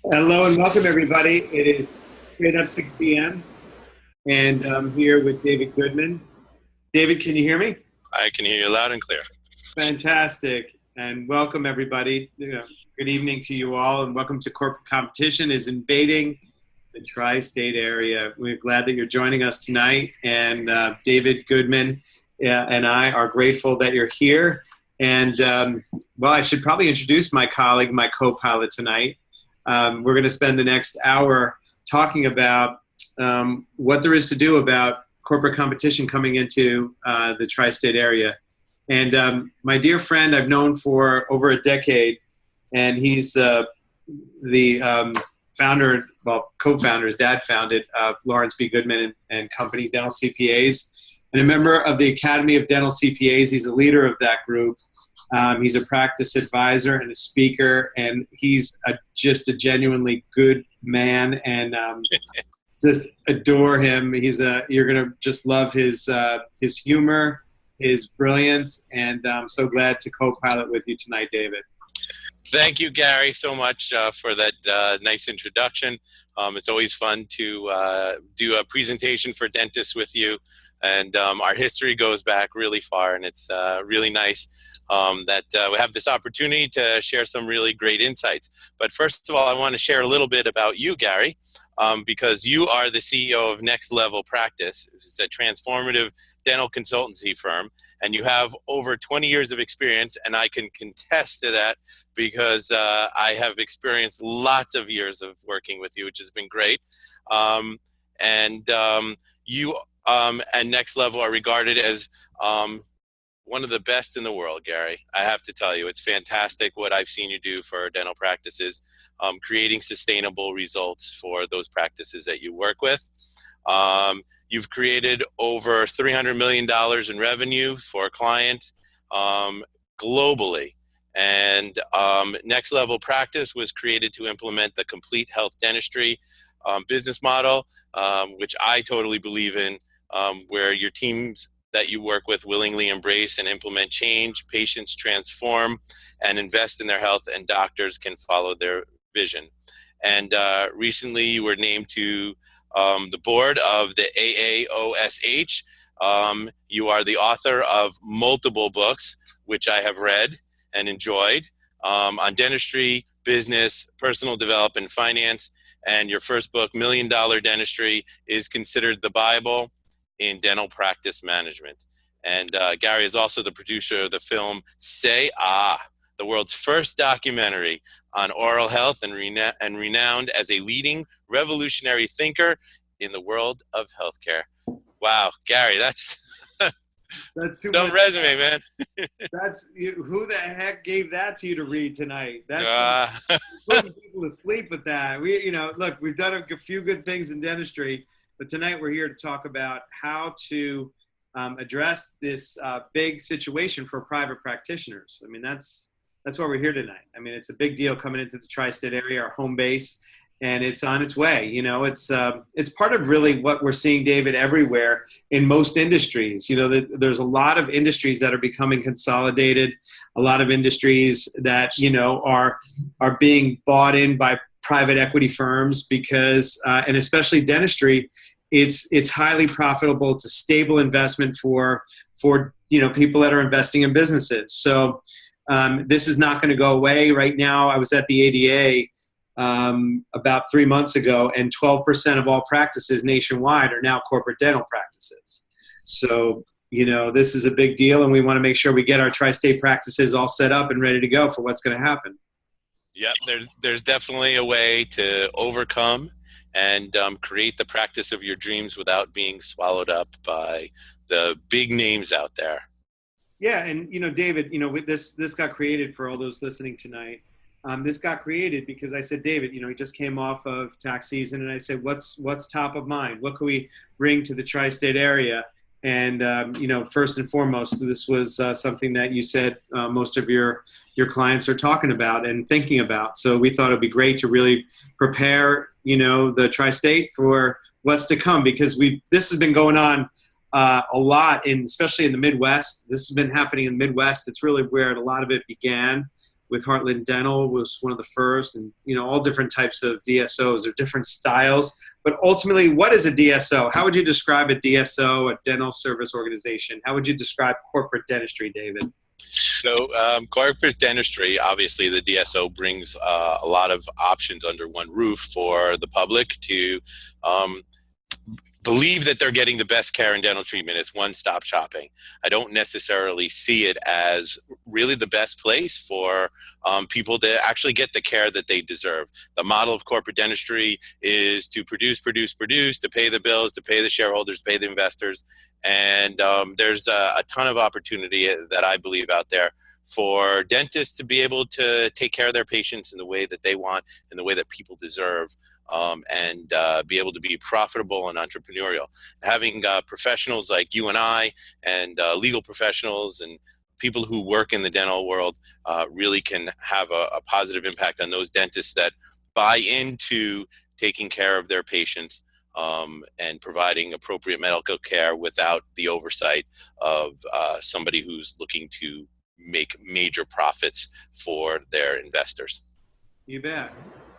Hello and welcome, everybody. It is straight up 6 p.m. and I'm here with David Goodman. David, can you hear me? I can hear you loud and clear. Fantastic. And welcome, everybody. Good evening to you all, and welcome to Corporate Competition is Invading the Tri-State Area. We're glad that you're joining us tonight. And David Goodman and I are grateful that you're here. And, well, I should probably introduce my colleague, my co-pilot tonight. We're going to spend the next hour talking about what there is to do about corporate competition coming into the tri-state area. And my dear friend I've known for over a decade, and he's the founder, well, co-founder, his dad founded Lawrence B. Goodman and Company Dental CPAs, and a member of the Academy of Dental CPAs. He's a leader of that group. He's a practice advisor and a speaker, and he's just a genuinely good man, and just adore him. You're gonna just love his humor, his brilliance, and I'm so glad to co-pilot with you tonight, David. Thank you, Gary, so much for that nice introduction. It's always fun to do a presentation for dentists with you, and our history goes back really far, and it's really nice that we have this opportunity to share some really great insights. But first of all, I want to share a little bit about you, Gary, because you are the CEO of NextLevelPractice. It's a transformative dental consultancy firm, and you have over 20 years of experience, and I can contest to that because I have experienced lots of years of working with you, which has been great. You and NextLevel are regarded as one of the best in the world, Gary. I have to tell you, it's fantastic what I've seen you do for dental practices, creating sustainable results for those practices that you work with. You've created over $300 million in revenue for clients globally. And NextLevelPractice was created to implement the complete health dentistry business model, which I totally believe in, where your teams that you work with willingly embrace and implement change, patients transform, and invest in their health, and doctors can follow their vision. And recently you were named to the board of the AAOSH. You are the author of multiple books, which I have read and enjoyed, on dentistry, business, personal development, finance, and your first book, $1 Million Dentistry, is considered the Bible in dental practice management. And Gary is also the producer of the film Say Ah, the world's first documentary on oral health, and renowned as a leading revolutionary thinker in the world of healthcare. Wow, Gary, that's too dumb much resume, man. Who the heck gave that to you to read tonight? That's putting people to sleep with that. Look, we've done a few good things in dentistry, but tonight we're here to talk about how to address this big situation for private practitioners. I mean, that's why we're here tonight. I mean, it's a big deal coming into the tri-state area, our home base, and it's on its way. It's part of really what we're seeing, David, everywhere in most industries. There's a lot of industries that are becoming consolidated, a lot of industries that are being bought in by private equity firms because, and especially dentistry, it's highly profitable. It's a stable investment for people that are investing in businesses. So this is not going to go away. Right now, I was at the ADA about 3 months ago, and 12% of all practices nationwide are now corporate dental practices. So, this is a big deal, and we want to make sure we get our tri-state practices all set up and ready to go for what's going to happen. Yep, there's definitely a way to overcome and create the practice of your dreams without being swallowed up by the big names out there. Yeah, and David, this got created for all those listening tonight. This got created because I said, David, he just came off of tax season, and I said, what's top of mind? What can we bring to the tri-state area? And first and foremost, this was something that you said most of your clients are talking about and thinking about. So we thought it'd be great to really prepare, the tri-state for what's to come, because this has been going on a lot, especially in the Midwest. This has been happening in the Midwest. It's really where a lot of it began. with Heartland Dental was one of the first, and all different types of DSOs or different styles. But ultimately, what is a DSO? How would you describe a DSO, a dental service organization? How would you describe corporate dentistry, David? So corporate dentistry, obviously the DSO brings a lot of options under one roof for the public to believe that they're getting the best care and dental treatment. It's one-stop shopping. I don't necessarily see it as really the best place for people to actually get the care that they deserve. The model of corporate dentistry is to produce, to pay the bills, to pay the shareholders, pay the investors. And there's a ton of opportunity that I believe out there for dentists to be able to take care of their patients in the way that they want, in the way that people deserve. And be able to be profitable and entrepreneurial. Having professionals like you and I and legal professionals and people who work in the dental world really can have a positive impact on those dentists that buy into taking care of their patients and providing appropriate medical care without the oversight of somebody who's looking to make major profits for their investors. You bet.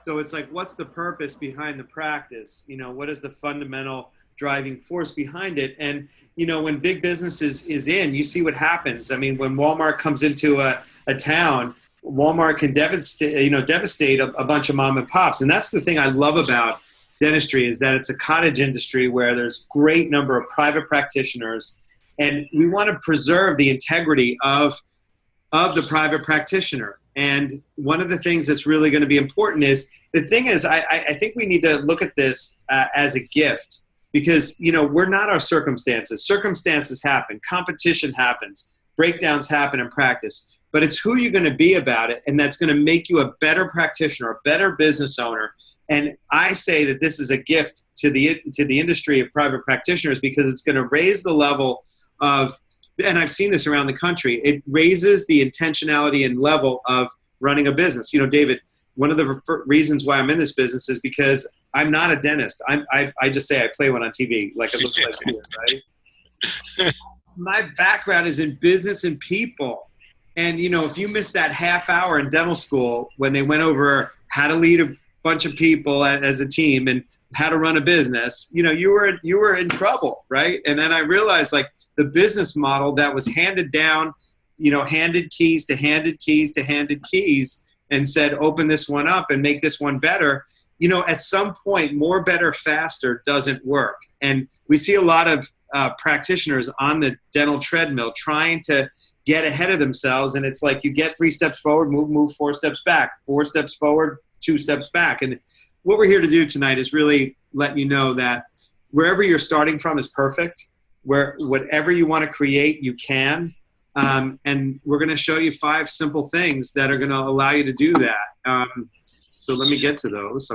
So it's like, what's the purpose behind the practice? What is the fundamental driving force behind it? And, when big business is in, you see what happens. I mean, when Walmart comes into a town, Walmart can devastate a bunch of mom and pops. And that's the thing I love about dentistry, is that it's a cottage industry where there's great number of private practitioners. And we want to preserve the integrity of the private practitioner. And one of the things that's really going to be important is, the thing is, I think we need to look at this as a gift, because, we're not our circumstances. Circumstances happen, competition happens, breakdowns happen in practice, but it's who you're going to be about it. And that's going to make you a better practitioner, a better business owner. And I say that this is a gift to the industry of private practitioners, because it's going to raise the level of, and I've seen this around the country, it raises the intentionality and level of running a business. David, one of the reasons why I'm in this business is because I'm not a dentist. I just say I play one on TV, like it looks like it, right? My background is in business and people. And, if you missed that half hour in dental school when they went over how to lead a bunch of people as a team and how to run a business, you were in trouble, right? And then I realized, like, the business model that was handed down, handed keys to handed keys to handed keys, and said, open this one up and make this one better. At some point, more, better, faster doesn't work. And we see a lot of practitioners on the dental treadmill trying to get ahead of themselves. And it's like, you get 3 steps forward, move 4 steps back, 4 steps forward, 2 steps back. And what we're here to do tonight is really let you know that wherever you're starting from is perfect. Where whatever you want to create, you can. And we're going to show you 5 simple things that are going to allow you to do that. So let me get to those.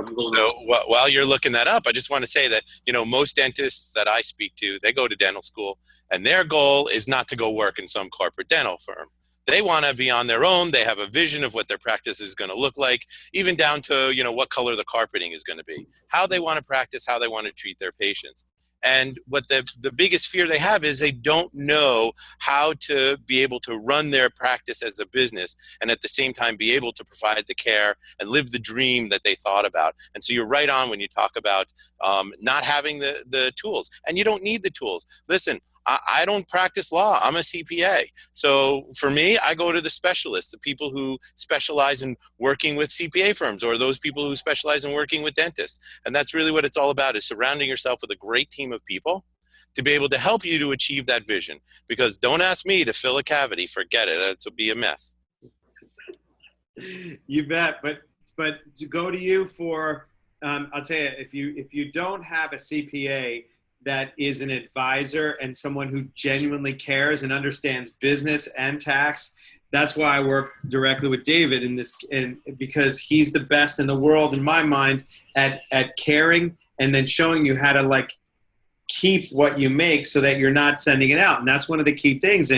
While you're looking that up, I just want to say that, most dentists that I speak to, they go to dental school, and their goal is not to go work in some corporate dental firm. They want to be on their own. They have a vision of what their practice is going to look like, even down to, what color the carpeting is going to be, how they want to practice, how they want to treat their patients. And what the biggest fear they have is they don't know how to be able to run their practice as a business and at the same time be able to provide the care and live the dream that they thought about. And so you're right on when you talk about not having the tools. And you don't need the tools. Listen, I don't practice law. I'm a CPA. So for me, I go to the specialists, the people who specialize in working with CPA firms, or those people who specialize in working with dentists. And that's really what it's all about, is surrounding yourself with a great team of people to be able to help you to achieve that vision. Because don't ask me to fill a cavity. Forget it. It'll be a mess. You bet. But to go to you for, I'll tell you, if you don't have a CPA that is an advisor and someone who genuinely cares and understands business and tax, that's why I work directly with David in this, and because he's the best in the world in my mind at caring and then showing you how to, like, keep what you make so that you're not sending it out. And that's one of the key things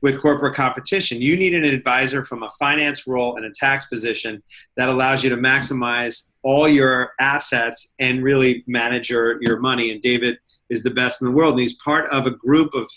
with corporate competition. You need an advisor from a finance role and a tax position that allows you to maximize all your assets and really manage your money. And David is the best in the world. And he's part of a group of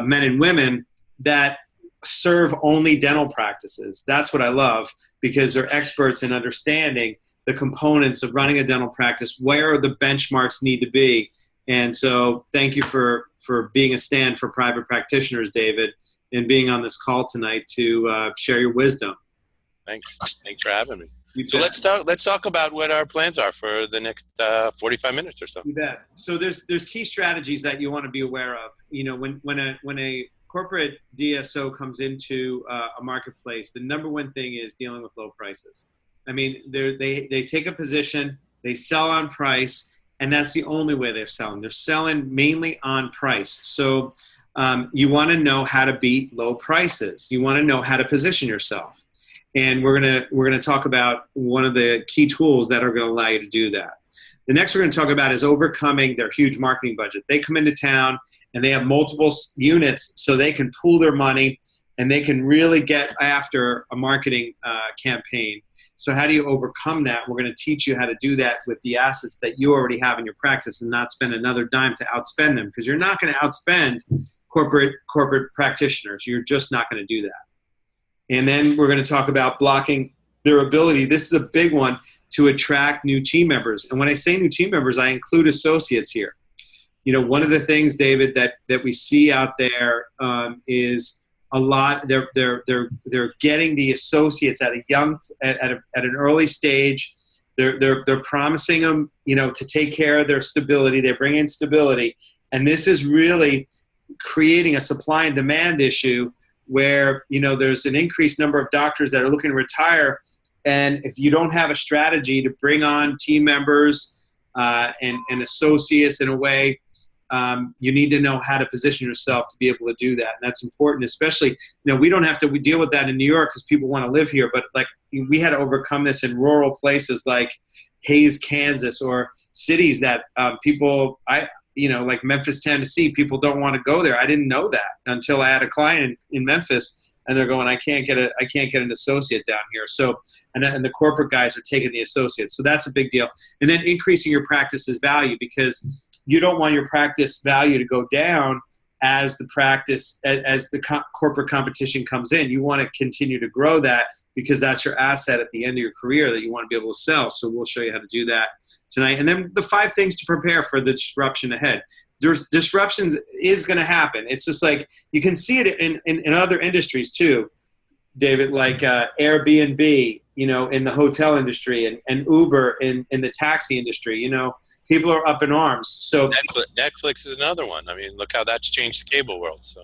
men and women that serve only dental practices. That's what I love, because they're experts in understanding the components of running a dental practice, where the benchmarks need to be. And so thank you for being a stand for private practitioners, David, and being on this call tonight to share your wisdom. Thanks for having me. So let's talk about what our plans are for the next 45 minutes or so. You bet. So there's key strategies that you want to be aware of. You know, when a corporate DSO comes into a marketplace, the number one thing is dealing with low prices. I mean, they take a position, they sell on price, and that's the only way they're selling. They're selling mainly on price. So you want to know how to beat low prices. You want to know how to position yourself. And we're gonna talk about one of the key tools that are going to allow you to do that. The next we're going to talk about is overcoming their huge marketing budget. They come into town and they have multiple units, so they can pool their money and they can really get after a marketing campaign. So how do you overcome that? We're going to teach you how to do that with the assets that you already have in your practice, and not spend another dime to outspend them, because you're not going to outspend corporate practitioners. You're just not going to do that. And then we're going to talk about blocking their ability. This is a big one, to attract new team members. And when I say new team members, I include associates here. You know, one of the things, David, that we see out there is a lot. They're getting the associates at an early stage. They're promising them, you know, to take care of their stability. They bring in stability, and this is really creating a supply and demand issue, where, you know, there's an increased number of doctors that are looking to retire. And if you don't have a strategy to bring on team members and associates in a way, you need to know how to position yourself to be able to do that. And that's important, especially, you know, we don't have to we deal with that in New York because people want to live here, but like we had to overcome this in rural places like Hayes, Kansas, or cities that you know, like Memphis, Tennessee, people don't want to go there. I didn't know that until I had a client in Memphis, and they're going, I can't get an associate down here. So, and the corporate guys are taking the associates. So that's a big deal. And then increasing your practice's value, because you don't want your practice value to go down as the corporate competition comes in. You want to continue to grow that, because that's your asset at the end of your career that you want to be able to sell. So we'll show you how to do that tonight. And then the 5 things to prepare for the disruption ahead. There's disruptions is going to happen. It's just like, you can see it in other industries too, David, like Airbnb, you know, in the hotel industry, and Uber in the taxi industry. You know, people are up in arms. So Netflix is another one. I mean, look how that's changed the cable world. So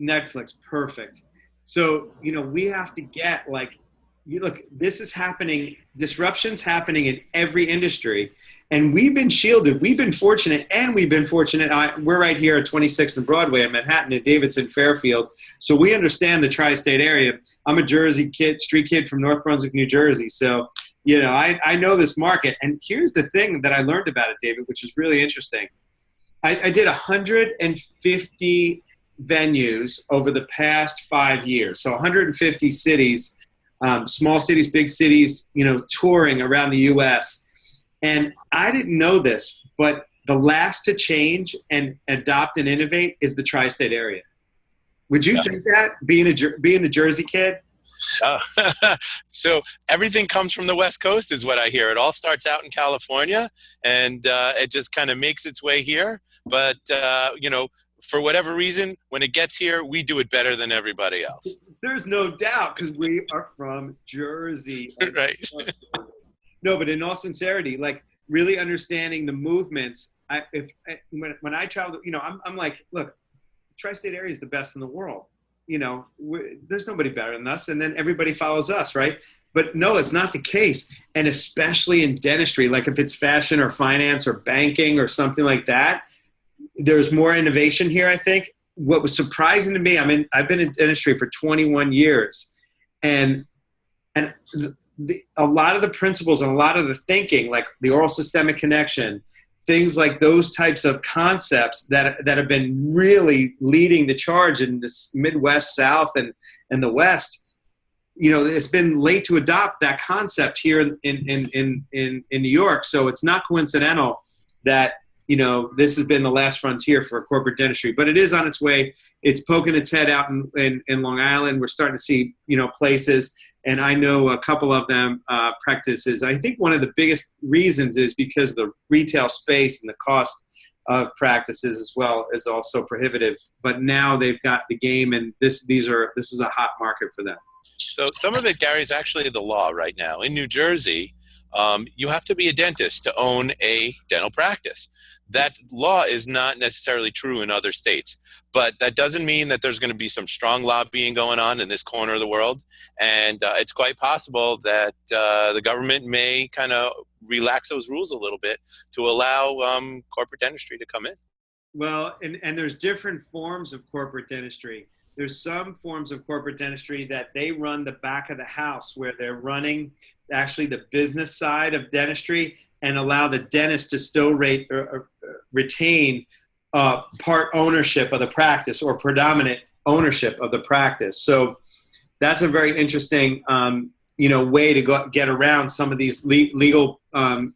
Netflix, perfect. So, you know, we have to get like, look, this is happening, disruption's happening in every industry, and we've been shielded. We've been fortunate, we're right here at 26th and Broadway in Manhattan, at Davidson Fairfield. So we understand the tri-state area. I'm a Jersey kid, street kid from North Brunswick, New Jersey. So, you know, I know this market. And here's the thing that I learned about it, David, which is really interesting. I did 150 venues over the past 5 years. So 150 cities, small cities, big cities, you know, touring around the U.S. And I didn't know this, but the last to change and adopt and innovate is the tri-state area. Would you think that, being a Jersey kid? So everything comes from the West Coast is what I hear. It all starts out in California, and it just kind of makes its way here. But, you know, for whatever reason, when it gets here, we do it better than everybody else. There's no doubt, because we are from Jersey. Right. No, but in all sincerity, like really understanding the movements. When I travel, you know, I'm like, look, tri-state area is the best in the world. You know, there's nobody better than us, and then everybody follows us, right? But no, it's not the case. And especially in dentistry, like if it's fashion or finance or banking or something like that, there's more innovation here, I think. What was surprising to me, I've been in dentistry for 21 years, and a lot of the principles and a lot of the thinking, like the oral systemic connection, things like those types of concepts that have been really leading the charge in this Midwest, South, and the West. You know, it's been late to adopt that concept here in New York. So it's not coincidental that, you know, this has been the last frontier for corporate dentistry, but it is on its way. It's poking its head out in Long Island. We're starting to see, you know, places, and I know a couple of them practices. I think one of the biggest reasons is because the retail space and the cost of practices as well is also prohibitive. But now they've got the game, and this is a hot market for them. So some of it, Gary, is actually the law right now. In New Jersey, you have to be a dentist to own a dental practice. That law is not necessarily true in other states, but that doesn't mean that there's going to be some strong lobbying going on in this corner of the world. And it's quite possible that the government may kind of relax those rules a little bit to allow corporate dentistry to come in. Well, and there's different forms of corporate dentistry. There's some forms of corporate dentistry that they run the back of the house, where they're running actually the business side of dentistry and allow the dentist to still retain part ownership of the practice or predominant ownership of the practice. So that's a very interesting, way to get around some of these legal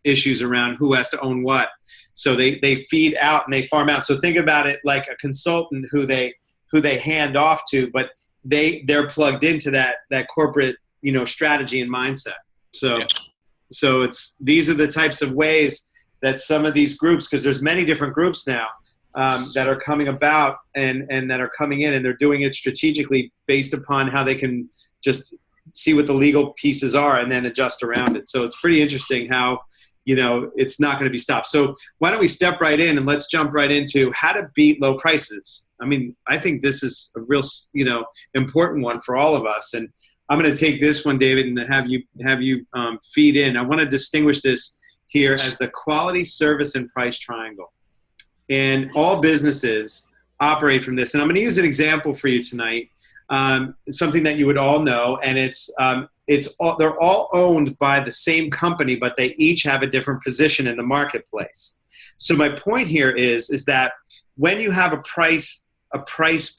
issues around who has to own what. So they feed out and they farm out. So think about it like a consultant who they hand off to, but they're plugged into that corporate, strategy and mindset. So, yeah. So these are the types of ways that some of these groups, because there's many different groups now that are coming about and that are coming in, and they're doing it strategically based upon how they can just see what the legal pieces are and then adjust around it. So it's pretty interesting how, it's not going to be stopped. So why don't we step right in and let's jump right into how to beat low prices. I mean, I think this is a real, important one for all of us. And I'm going to take this one, David, and have you feed in. I want to distinguish this here as the quality, service, and price triangle. And all businesses operate from this. And I'm going to use an example for you tonight, something that you would all know, and they're all owned by the same company, but they each have a different position in the marketplace. So my point here is that when you have a price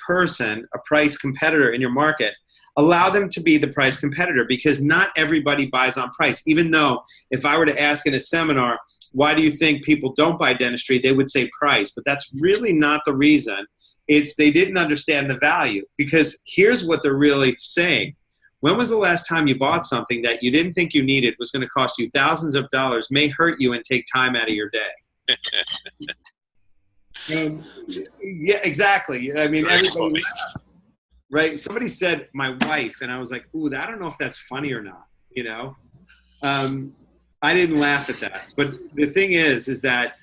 person, a price competitor in your market, allow them to be the price competitor, because not everybody buys on price. Even though if I were to ask in a seminar, why do you think people don't buy dentistry? They would say price, but that's really not the reason. It's they didn't understand the value, because here's what they're really saying. When was the last time you bought something that you didn't think you needed, was going to cost you thousands of dollars, may hurt you, and take time out of your day? Yeah, exactly. I mean, everybody, right? Somebody said my wife, and I was like, ooh, I don't know if that's funny or not, I didn't laugh at that. But the thing is that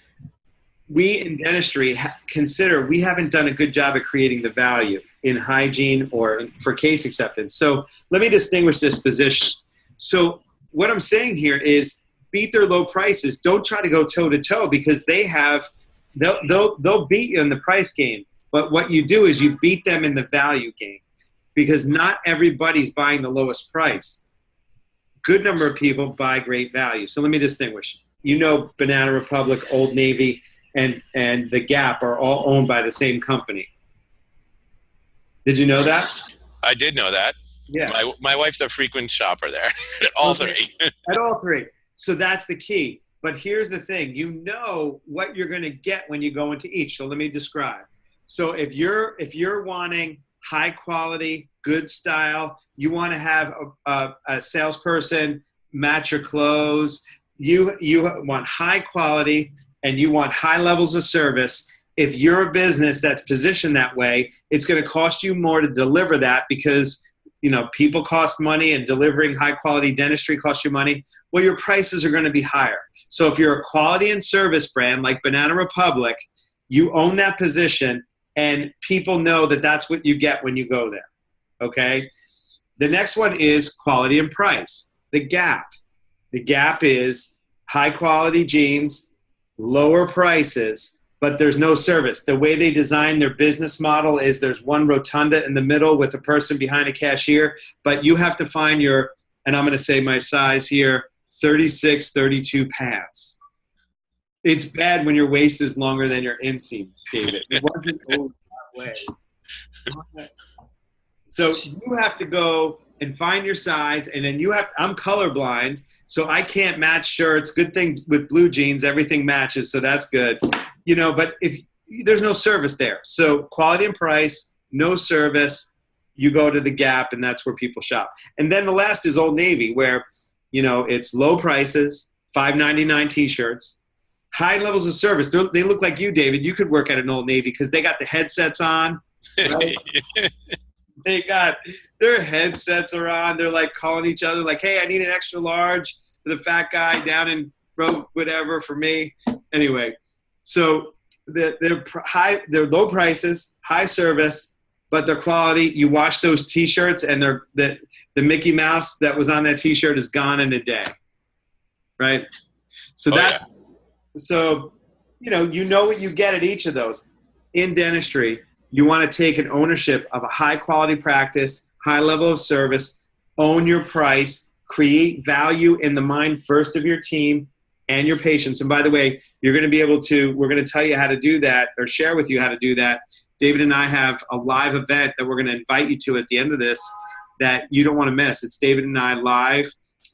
we in dentistry consider we haven't done a good job at creating the value in hygiene or for case acceptance. So let me distinguish this position. So what I'm saying here is beat their low prices. Don't try to go toe to toe, because they'll beat you in the price game. But what you do is you beat them in the value game, because not everybody's buying the lowest price. Good number of people buy great value. So let me distinguish. Banana Republic, Old Navy, and the Gap are all owned by the same company. Did you know that? I did know that. Yeah. My wife's a frequent shopper there at all three. At all three. So that's the key. But here's the thing. You know what you're going to get when you go into each. So let me describe. So if you're wanting high quality, good style, you want to have a salesperson match your clothes, you want high quality and you want high levels of service. If you're a business that's positioned that way, it's going to cost you more to deliver that, because people cost money and delivering high quality dentistry costs you money. Well, your prices are going to be higher. So if you're a quality and service brand like Banana Republic, you own that position, and people know that that's what you get when you go there. Okay. The next one is quality and price. The Gap. The Gap is high quality jeans, lower prices, but there's no service. The way they design their business model is there's one rotunda in the middle with a person behind a cashier, but you have to find and I'm going to say my size here, 36, 32 pants. It's bad when your waist is longer than your inseam, David. It wasn't always that way. So you have to go and find your size. And then I'm colorblind, so I can't match shirts. Good thing with blue jeans, everything matches. So that's good, but if there's no service there, so quality and price, no service, you go to the Gap, and that's where people shop. And then the last is Old Navy, where, it's low prices, $5.99 t-shirts, high levels of service. They look like you, David. You could work at an Old Navy because they got the headsets on. Right? They got their headsets are on. They're like calling each other like, hey, I need an extra large for the fat guy down in row whatever for me. Anyway, so they're low prices, high service, but their quality. You wash those T-shirts, and the Mickey Mouse that was on that T-shirt is gone in a day, right? So so you know what you get at each of those. In dentistry, you want to take an ownership of a high quality practice, high level of service, own your price, create value in the mind first of your team and your patients. And by the way, we're going to tell you how to do that, or share with you how to do that. David and I have a live event that we're going to invite you to at the end of this that you don't want to miss. It's David and I live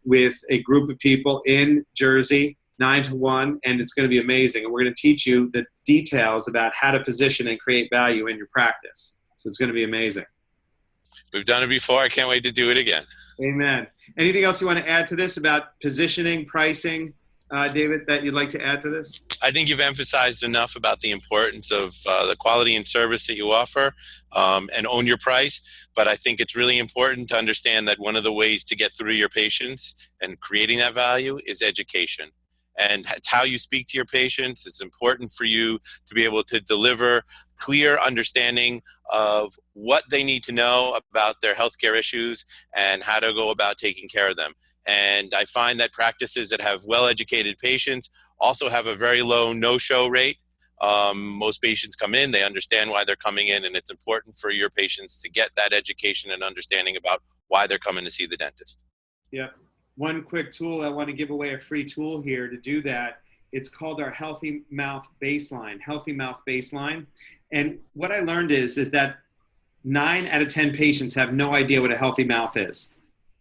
with a group of people in Jersey, 9 to 1, and it's going to be amazing. And we're going to teach you the details about how to position and create value in your practice. So it's going to be amazing. We've done it before. I can't wait to do it again. Amen. Anything else you want to add to this about positioning, pricing, David, that you'd like to add to this? I think you've emphasized enough about the importance of the quality and service that you offer, and own your price. But I think it's really important to understand that one of the ways to get through your patients and creating that value is education. And it's how you speak to your patients. It's important for you to be able to deliver clear understanding of what they need to know about their healthcare issues and how to go about taking care of them. And I find that practices that have well-educated patients also have a very low no-show rate. Most patients come in, they understand why they're coming in, and it's important for your patients to get that education and understanding about why they're coming to see the dentist. Yeah. One quick tool, I want to give away a free tool here to do that. It's called our Healthy Mouth Baseline, Healthy Mouth Baseline. And what I learned is that 9 out of 10 patients have no idea what a healthy mouth is.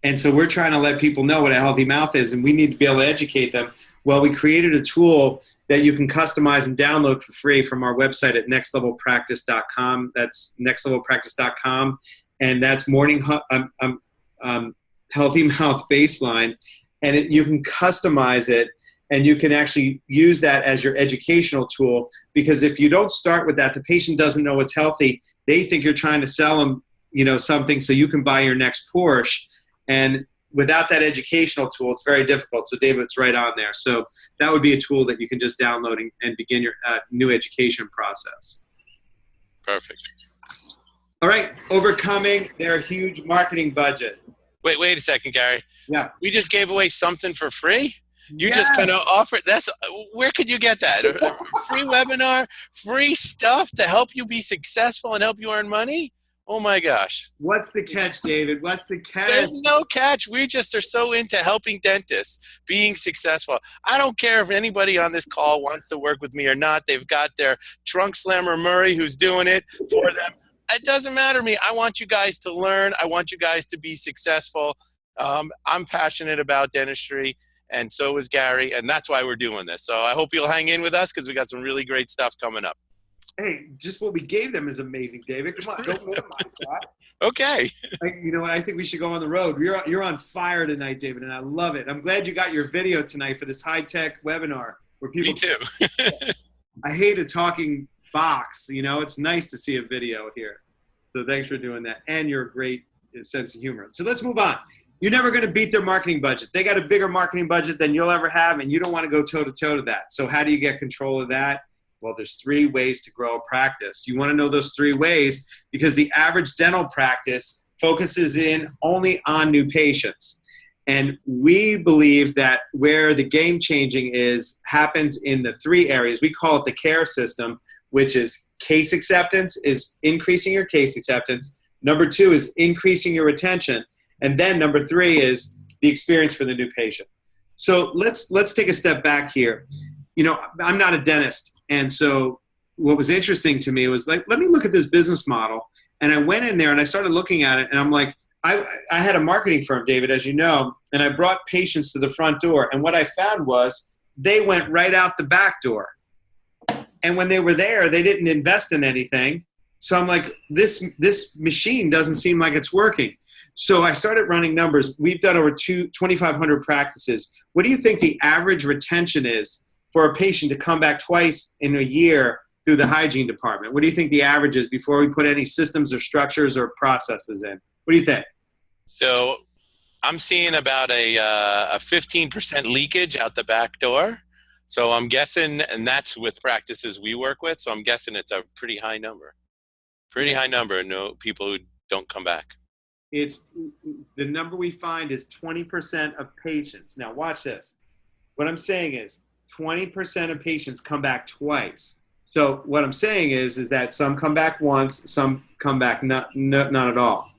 And so we're trying to let people know what a healthy mouth is, and we need to be able to educate them. Well, we created a tool that you can customize and download for free from our website at NextLevelPractice.com. That's NextLevelPractice.com. And that's Healthy Mouth Baseline. And you can customize it, and you can actually use that as your educational tool, because if you don't start with that, the patient doesn't know what's healthy. They think you're trying to sell them, something so you can buy your next Porsche. And without that educational tool, it's very difficult. So David, it's right on there. So that would be a tool that you can just download and begin your new education process. Perfect. All right. Overcoming their huge marketing budget. Wait a second, Gary. Yeah. We just gave away something for free? You just kind of offered, where could you get that? A free webinar, free stuff to help you be successful and help you earn money? Oh my gosh. What's the catch, David? What's the catch? There's no catch. We just are so into helping dentists being successful. I don't care if anybody on this call wants to work with me or not. They've got their trunk slammer Murray who's doing it for them. It doesn't matter to me. I want you guys to learn. I want you guys to be successful. I'm passionate about dentistry, and so is Gary, and that's why we're doing this. So I hope you'll hang in with us because we got some really great stuff coming up. Hey, just what we gave them is amazing, David. Come on, don't minimize that. Okay. You know what? I think we should go on the road. You're on fire tonight, David, and I love it. I'm glad you got your video tonight for this high-tech webinar where people. Me too. I hate a talking box. It's nice to see a video here. So thanks for doing that, and your great sense of humor. So let's move on. You're never going to beat their marketing budget. They got a bigger marketing budget than you'll ever have, and you don't want to go toe-to-toe to that. So how do you get control of that? Well, there's 3 ways to grow a practice. You want to know those 3 ways because the average dental practice focuses in only on new patients. And we believe that where the game changing happens in the 3 areas. We call it the care system, which is case acceptance, is increasing your case acceptance. Number 2 is increasing your retention. And then number 3 is the experience for the new patient. So let's take a step back here. I'm not a dentist. And so what was interesting to me was like, let me look at this business model. And I went in there and I started looking at it and I'm like, I had a marketing firm, David, as you know, and I brought patients to the front door. And what I found was they went right out the back door. And when they were there, they didn't invest in anything. So I'm like, this machine doesn't seem like it's working. So I started running numbers. We've done over 2,500 practices. What do you think the average retention is for a patient to come back twice in a year through the hygiene department? What do you think the average is before we put any systems or structures or processes in? What do you think? So I'm seeing about a 15% leakage out the back door. So I'm guessing, and that's with practices we work with, so I'm guessing it's a pretty high number. Pretty high number, no people who don't come back. It's the number we find is 20% of patients. Now watch this. What I'm saying is 20% of patients come back twice. So what I'm saying is that some come back once, some come back not at all.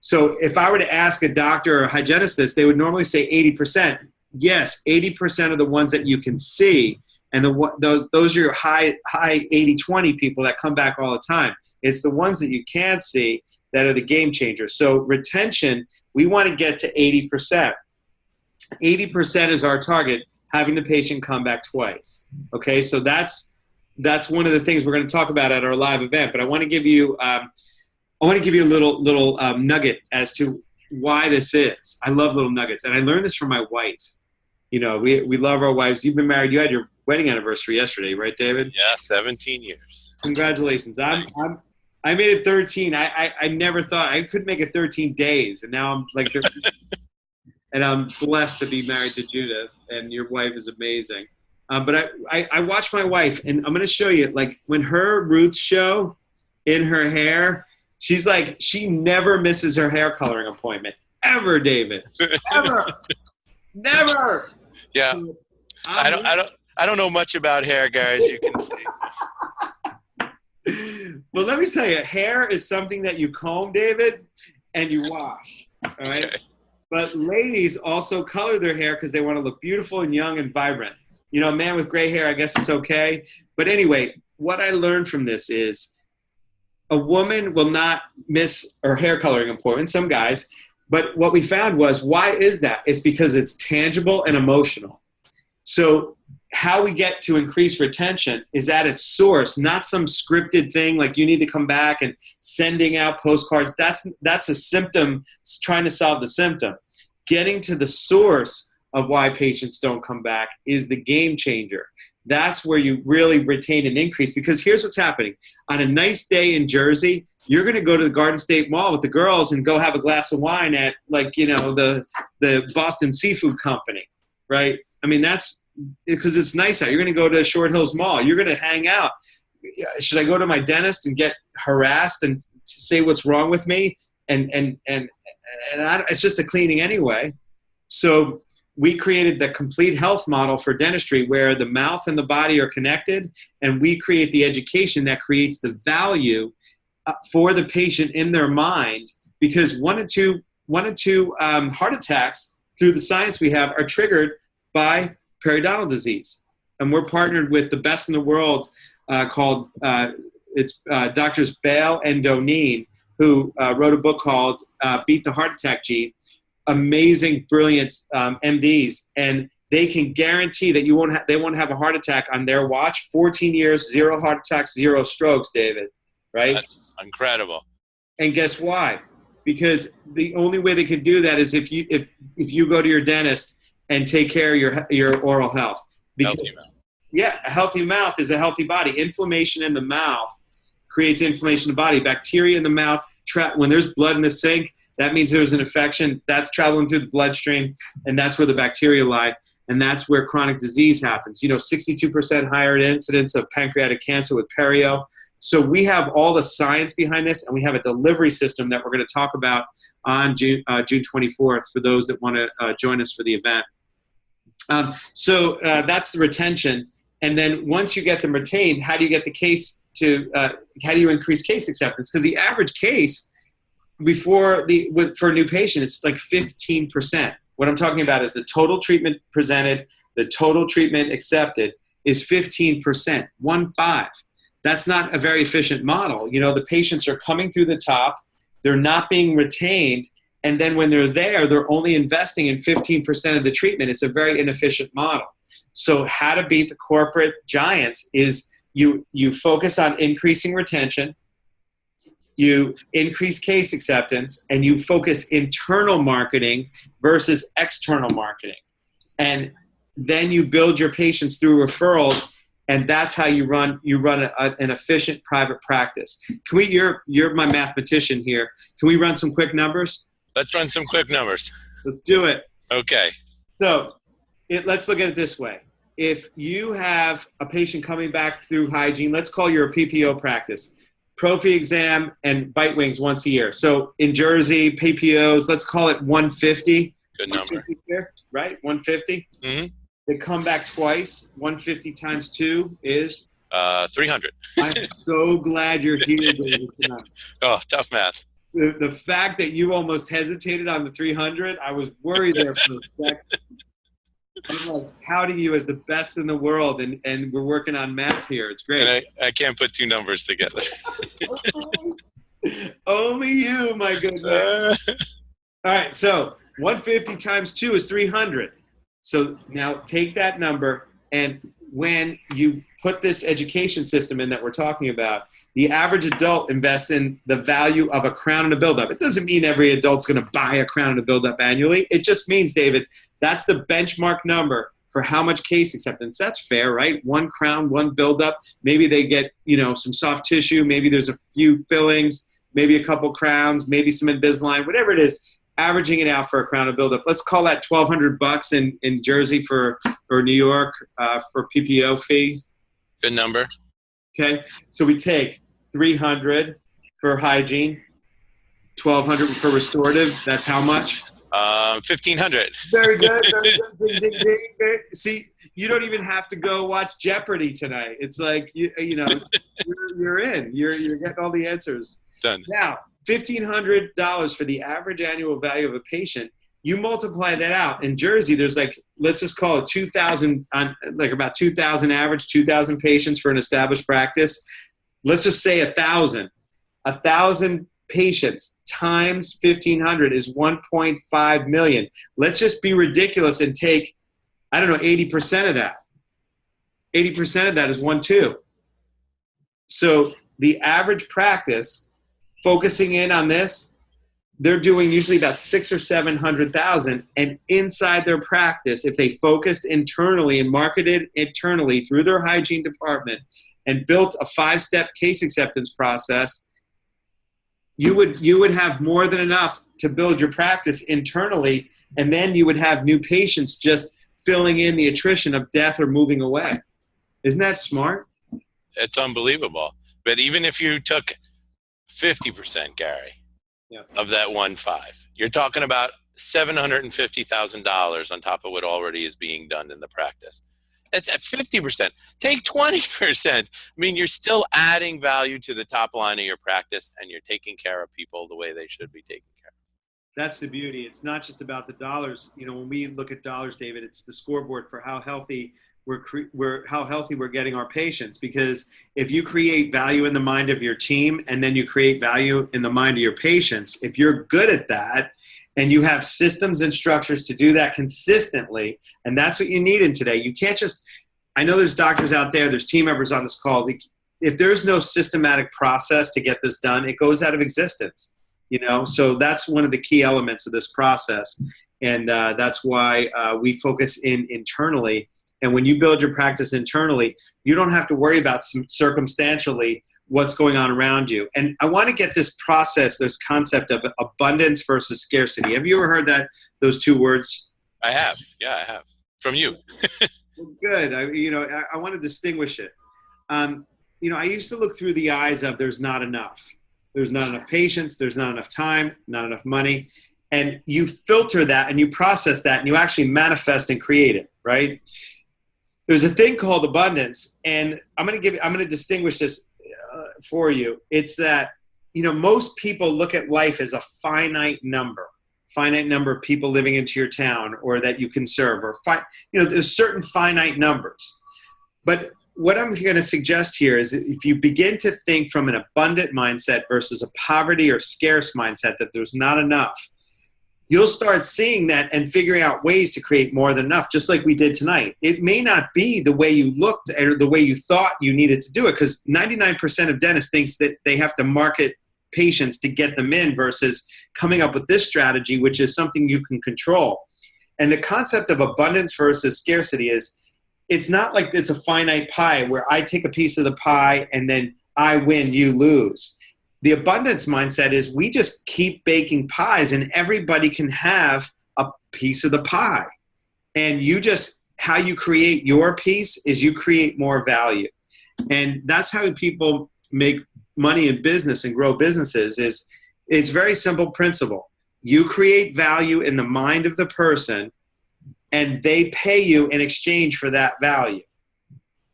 So if I were to ask a doctor or a hygienist this, they would normally say 80%. Yes, 80% of the ones that you can see, and those are your high 80-20 people that come back all the time. It's the ones that you can't see that are the game changers. So retention, we want to get to 80%. 80% is our target, having the patient come back twice. Okay, so that's one of the things we're going to talk about at our live event. But I want to give you a little nugget as to why this is. I love little nuggets, and I learned this from my wife. You know, we love our wives. You've been married. You had your wedding anniversary yesterday, right, David? Yeah, 17 years. Congratulations. I made it 13. I never thought I could make it 13 days, and now I'm like 13. And I'm blessed to be married to Judith, and your wife is amazing. But I watch my wife, and I'm going to show you, like, when her roots show in her hair, she's like, she never misses her hair coloring appointment. Ever, David. Ever. Never. Yeah. So, I don't know much about hair, guys. You can see. Well, let me tell you, hair is something that you comb, David, and you wash. All right. Okay. But ladies also color their hair because they want to look beautiful and young and vibrant. You know, a man with gray hair, I guess it's okay. But anyway, what I learned from this is a woman will not miss her hair coloring appointment, some guys. But what we found was, why is that? It's because it's tangible and emotional. So how we get to increase retention is at its source, not some scripted thing like you need to come back and sending out postcards. That's a symptom, trying to solve the symptom. Getting to the source of why patients don't come back is the game changer. That's where you really retain an increase, because here's what's happening. On a nice day in Jersey, you're going to go to the Garden State Mall with the girls and go have a glass of wine at, like, you know, the Boston Seafood Company, right? I mean, that's because it's nice out. You're going to go to Short Hills Mall. You're going to hang out. Should I go to my dentist and get harassed and say what's wrong with me? And it's just a cleaning anyway. So we created the complete health model for dentistry where the mouth and the body are connected, and we create the education that creates the value for the patient in their mind, because one in two heart attacks through the science we have are triggered by periodontal disease. And we're partnered with the best in the world called Doctors Bale and Doneen, who wrote a book called Beat the Heart Attack Gene. Amazing, brilliant MDs, and they can guarantee that they won't have a heart attack on their watch. 14 years, 0 heart attacks, 0 strokes, David. Right? That's incredible. And guess why? Because the only way they can do that is if you go to your dentist and take care of your oral health. Because, healthy mouth. Yeah, a healthy mouth is a healthy body. Inflammation in the mouth creates inflammation in the body. Bacteria in the mouth, when there's blood in the sink, that means there's an infection that's traveling through the bloodstream, and that's where the bacteria lie, and that's where chronic disease happens. You know, 62% higher incidence of pancreatic cancer with perio. So we have all the science behind this, and we have a delivery system that we're going to talk about on June 24th for those that want to join us for the event. So that's the retention. And then once you get them retained, how do you get the case to how do you increase case acceptance? Because the average case for a new patient is like 15%. What I'm talking about is the total treatment presented, the total treatment accepted is 15%, 1.5. That's not a very efficient model. You know, the patients are coming through the top, they're not being retained, And then when they're there, they're only investing in 15% of the treatment. It's a very inefficient model. So how to beat the corporate giants is you focus on increasing retention, you increase case acceptance, and you focus internal marketing versus external marketing. And then you build your patients through referrals, and that's how you run an efficient private practice. Can we? You're my mathematician here. Can we run some quick numbers? Let's run some quick numbers. Let's do it. Okay. So let's look at it this way. If you have a patient coming back through hygiene, let's call your PPO practice. Prophy exam and bite wings once a year. So in Jersey, PPOs, let's call it 150. Good number. Here, right? 150. Mm-hmm. They come back twice. 150 times 2 is? 300. I'm so glad you're here, David, tonight. Oh, tough math. The fact that you almost hesitated on the 300, I was worried there for a second. I'm like touting you as the best in the world, and we're working on math here. It's great. And I can't put two numbers together. Only you, my good man. All right, so 150 times 2 is 300. So now take that number, and when you put this education system in that we're talking about, the average adult invests in the value of a crown and a build-up. It doesn't mean every adult's going to buy a crown and a build-up annually. It just means, David, that's the benchmark number for how much case acceptance. That's fair, right? 1 crown, 1 build-up. Maybe they get, some soft tissue. Maybe there's a few fillings, maybe a couple crowns, maybe some Invisalign, whatever it is. Averaging it out for a crown and build-up. Let's call that $1,200 in Jersey or New York for PPO fees. Good number. Okay, so we take 300 for hygiene, 1,200 for restorative. That's how much? 1,500. Very good. Very good. Ding, ding, ding, ding. See, you don't even have to go watch Jeopardy tonight. It's like you're in. You're getting all the answers. Done. Now, $1,500 for the average annual value of a patient. You multiply that out. In Jersey, there's let's just call it 2,000, about 2,000 average, 2,000 patients for an established practice. Let's just say 1,000. 1,000 patients times 1,500 is 1.5 million. Let's just be ridiculous and take, 80% of that. 80% of that is 1.2. So the average practice, focusing in on this, they're doing usually about 600,000 or 700,000, and inside their practice, if they focused internally and marketed internally through their hygiene department and built a 5-step case acceptance process, you would have more than enough to build your practice internally, and then you would have new patients just filling in the attrition of death or moving away. Isn't that smart? It's unbelievable. But even if you took 50%, Gary, of that 1.5, you're talking about $750,000 on top of what already is being done in the practice. It's at 50%. Take 20%. I mean, you're still adding value to the top line of your practice, and you're taking care of people the way they should be taken care of. That's the beauty. It's not just about the dollars. When we look at dollars, David, it's the scoreboard for how healthy we're getting our patients. Because if you create value in the mind of your team, and then you create value in the mind of your patients, if you're good at that and you have systems and structures to do that consistently, and that's what you need in today. You can't just, I know there's doctors out there, there's team members on this call. If there's no systematic process to get this done, it goes out of existence. So that's one of the key elements of this process. And that's why we focus internally. And when you build your practice internally, you don't have to worry about circumstantially what's going on around you. And I want to get this concept of abundance versus scarcity. Have you ever heard those two words? I have. Yeah, I have. From you. Well, good. I want to distinguish it. I used to look through the eyes of there's not enough. There's not enough patients. There's not enough time, not enough money. And you filter that and you process that and you actually manifest and create it, right? There's a thing called abundance, and I'm going to distinguish this for you. It's that, most people look at life as a finite number of people living into your town or that you can serve, or there's certain finite numbers. But what I'm going to suggest here is if you begin to think from an abundant mindset versus a poverty or scarce mindset, that there's not enough, you'll start seeing that and figuring out ways to create more than enough, just like we did tonight. It may not be the way you looked or the way you thought you needed to do it, because 99% of dentists thinks that they have to market patients to get them in versus coming up with this strategy, which is something you can control. And the concept of abundance versus scarcity is, it's not like it's a finite pie where I take a piece of the pie and then I win, you lose. The abundance mindset is we just keep baking pies and everybody can have a piece of the pie. And you just, how you create your piece is you create more value. And that's how people make money in business and grow businesses. Is it's very simple principle. You create value in the mind of the person and they pay you in exchange for that value.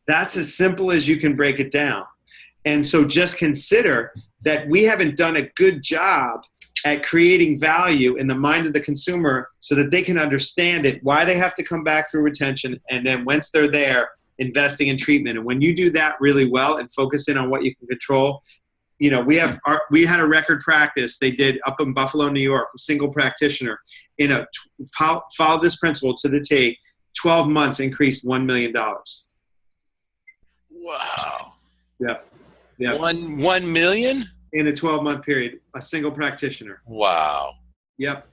That's as simple as you can break it down. And so just consider that we haven't done a good job at creating value in the mind of the consumer so that they can understand it, why they have to come back through retention, and then once they're there, investing in treatment. And when you do that really well and focus in on what you can control, you know, we had a record practice they did up in Buffalo, New York, a single practitioner, followed this principle to the T, 12 months increased $1 million. Wow. Yeah. Yeah. 1 million? In a 12-month period, a single practitioner. Wow. Yep.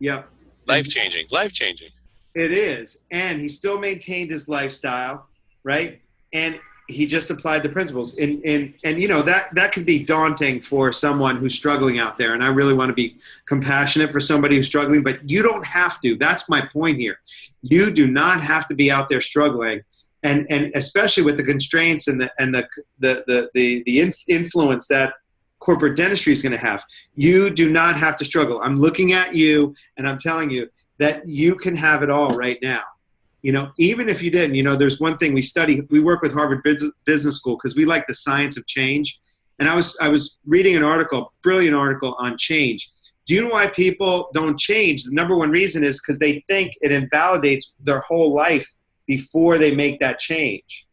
Yep. Life-changing. Life-changing. It is. And he still maintained his lifestyle, right? And he just applied the principles. And you know, that could be daunting for someone who's struggling out there. And I really want to be compassionate for somebody who's struggling, but you don't have to. That's my point here. You do not have to be out there struggling. And especially with the constraints and the influence that corporate dentistry is going to have. You do not have to struggle. I'm looking at you and I'm telling you that you can have it all right now. You know, even if you didn't, you know, there's one thing we work with Harvard Business School because we like the science of change. And I was reading an article, brilliant article on change. Do you know why people don't change? The number one reason is because they think it invalidates their whole life before they make that change.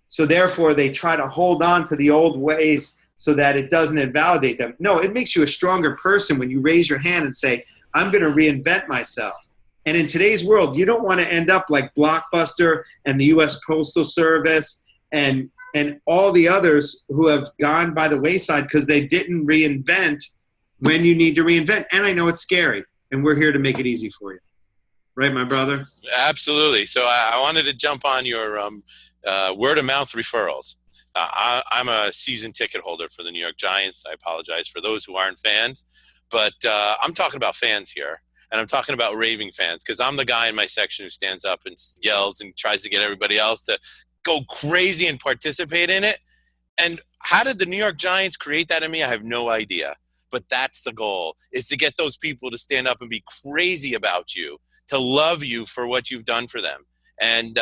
So therefore they try to hold on to the old ways so that it doesn't invalidate them. No, it makes you a stronger person when you raise your hand and say, I'm going to reinvent myself. And in today's world, you don't want to end up like Blockbuster and the U.S. Postal Service and all the others who have gone by the wayside because they didn't reinvent when you need to reinvent. And I know it's scary, and we're here to make it easy for you. Right, my brother? Absolutely. So I wanted to jump on your word-of-mouth referrals. I'm a season ticket holder for the New York Giants. I apologize for those who aren't fans. But I'm talking about fans here. And I'm talking about raving fans because I'm the guy in my section who stands up and yells and tries to get everybody else to go crazy and participate in it. And how did the New York Giants create that in me? I have no idea. But that's the goal, is to get those people to stand up and be crazy about you, to love you for what you've done for them. And,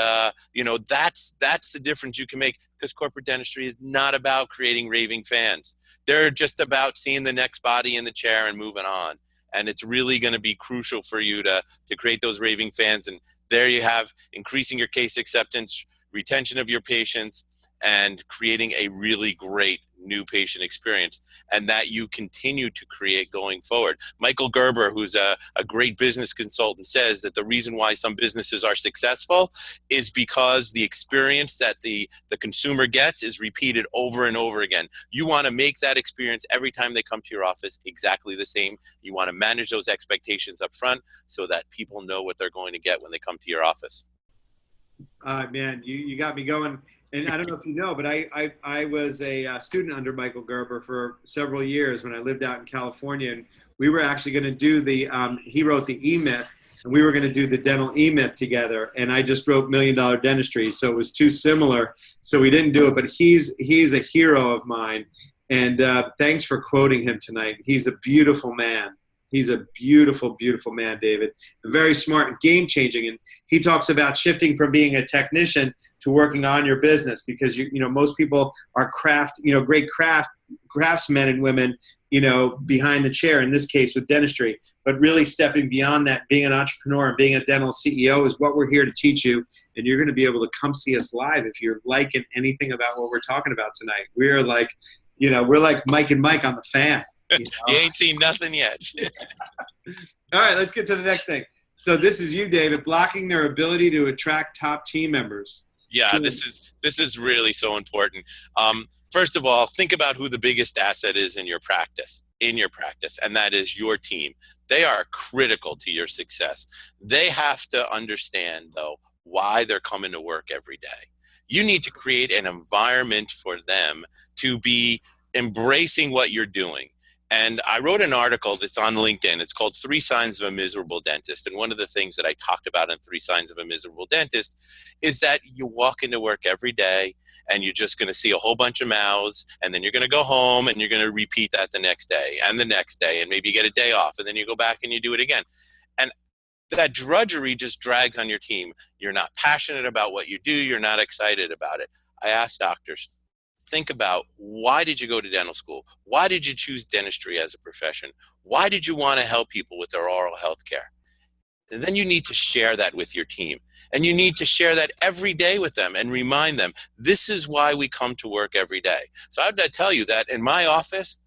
you know, that's the difference you can make, because corporate dentistry is not about creating raving fans. They're just about seeing the next body in the chair and moving on. And it's really going to be crucial for you to create those raving fans. And there you have increasing your case acceptance, retention of your patients, and creating a really great new patient experience, and that you continue to create going forward. Michael Gerber, who's a great business consultant, says that the reason why some businesses are successful is because the experience that the consumer gets is repeated over and over again. You want to make that experience every time they come to your office exactly the same. You want to manage those expectations up front so that people know what they're going to get when they come to your office. Man, you got me going. And I don't know if you know, but I was a student under Michael Gerber for several years when I lived out in California. And we were actually going to do he wrote the E-Myth, and we were going to do the dental E-Myth together. And I just wrote $1 Million Dentistry, so it was too similar. So we didn't do it, but he's a hero of mine. And thanks for quoting him tonight. He's a beautiful man. He's a beautiful, beautiful man, David. Very smart and game-changing. And he talks about shifting from being a technician to working on your business, because you know most people are great craftsmen and women, you know, behind the chair. In this case, with dentistry, but really stepping beyond that, being an entrepreneur and being a dental CEO is what we're here to teach you. And you're going to be able to come see us live if you're liking anything about what we're talking about tonight. We're like Mike and Mike on the Fan. You know? You ain't seen nothing yet. All right, let's get to the next thing. So this is you, David, blocking their ability to attract top team members. Yeah, this is really so important. First of all, think about who the biggest asset is in your practice, and that is your team. They are critical to your success. They have to understand, though, why they're coming to work every day. You need to create an environment for them to be embracing what you're doing. And I wrote an article that's on LinkedIn. It's called 3 Signs of a Miserable Dentist. And one of the things that I talked about in 3 Signs of a Miserable Dentist is that you walk into work every day and you're just going to see a whole bunch of mouths, and then you're going to go home and you're going to repeat that the next day and the next day, and maybe you get a day off, and then you go back and you do it again. And that drudgery just drags on your team. You're not passionate about what you do. You're not excited about it. I ask doctors, think about, why did you go to dental school? Why did you choose dentistry as a profession? Why did you want to help people with their oral health care? And then you need to share that with your team. And you need to share that every day with them and remind them, this is why we come to work every day. So I have to tell you that in my office,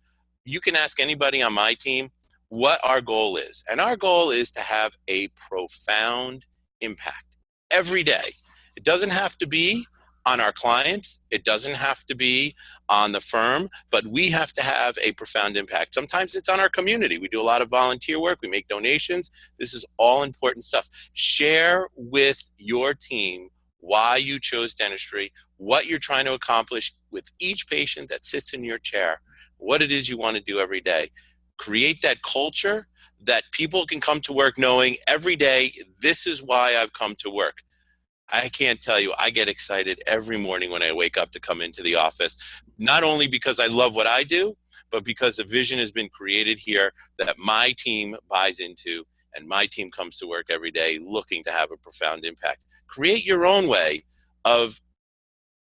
you can ask anybody on my team what our goal is. And our goal is to have a profound impact every day. It doesn't have to be on our clients. It doesn't have to be on the firm, but we have to have a profound impact. Sometimes it's on our community. We do a lot of volunteer work. We make donations. This is all important stuff. Share with your team why you chose dentistry, what you're trying to accomplish with each patient that sits in your chair, what it is you want to do every day. Create that culture that people can come to work knowing every day, this is why I've come to work. I can't tell you, I get excited every morning when I wake up to come into the office, not only because I love what I do, but because a vision has been created here that my team buys into, and my team comes to work every day looking to have a profound impact. Create your own way of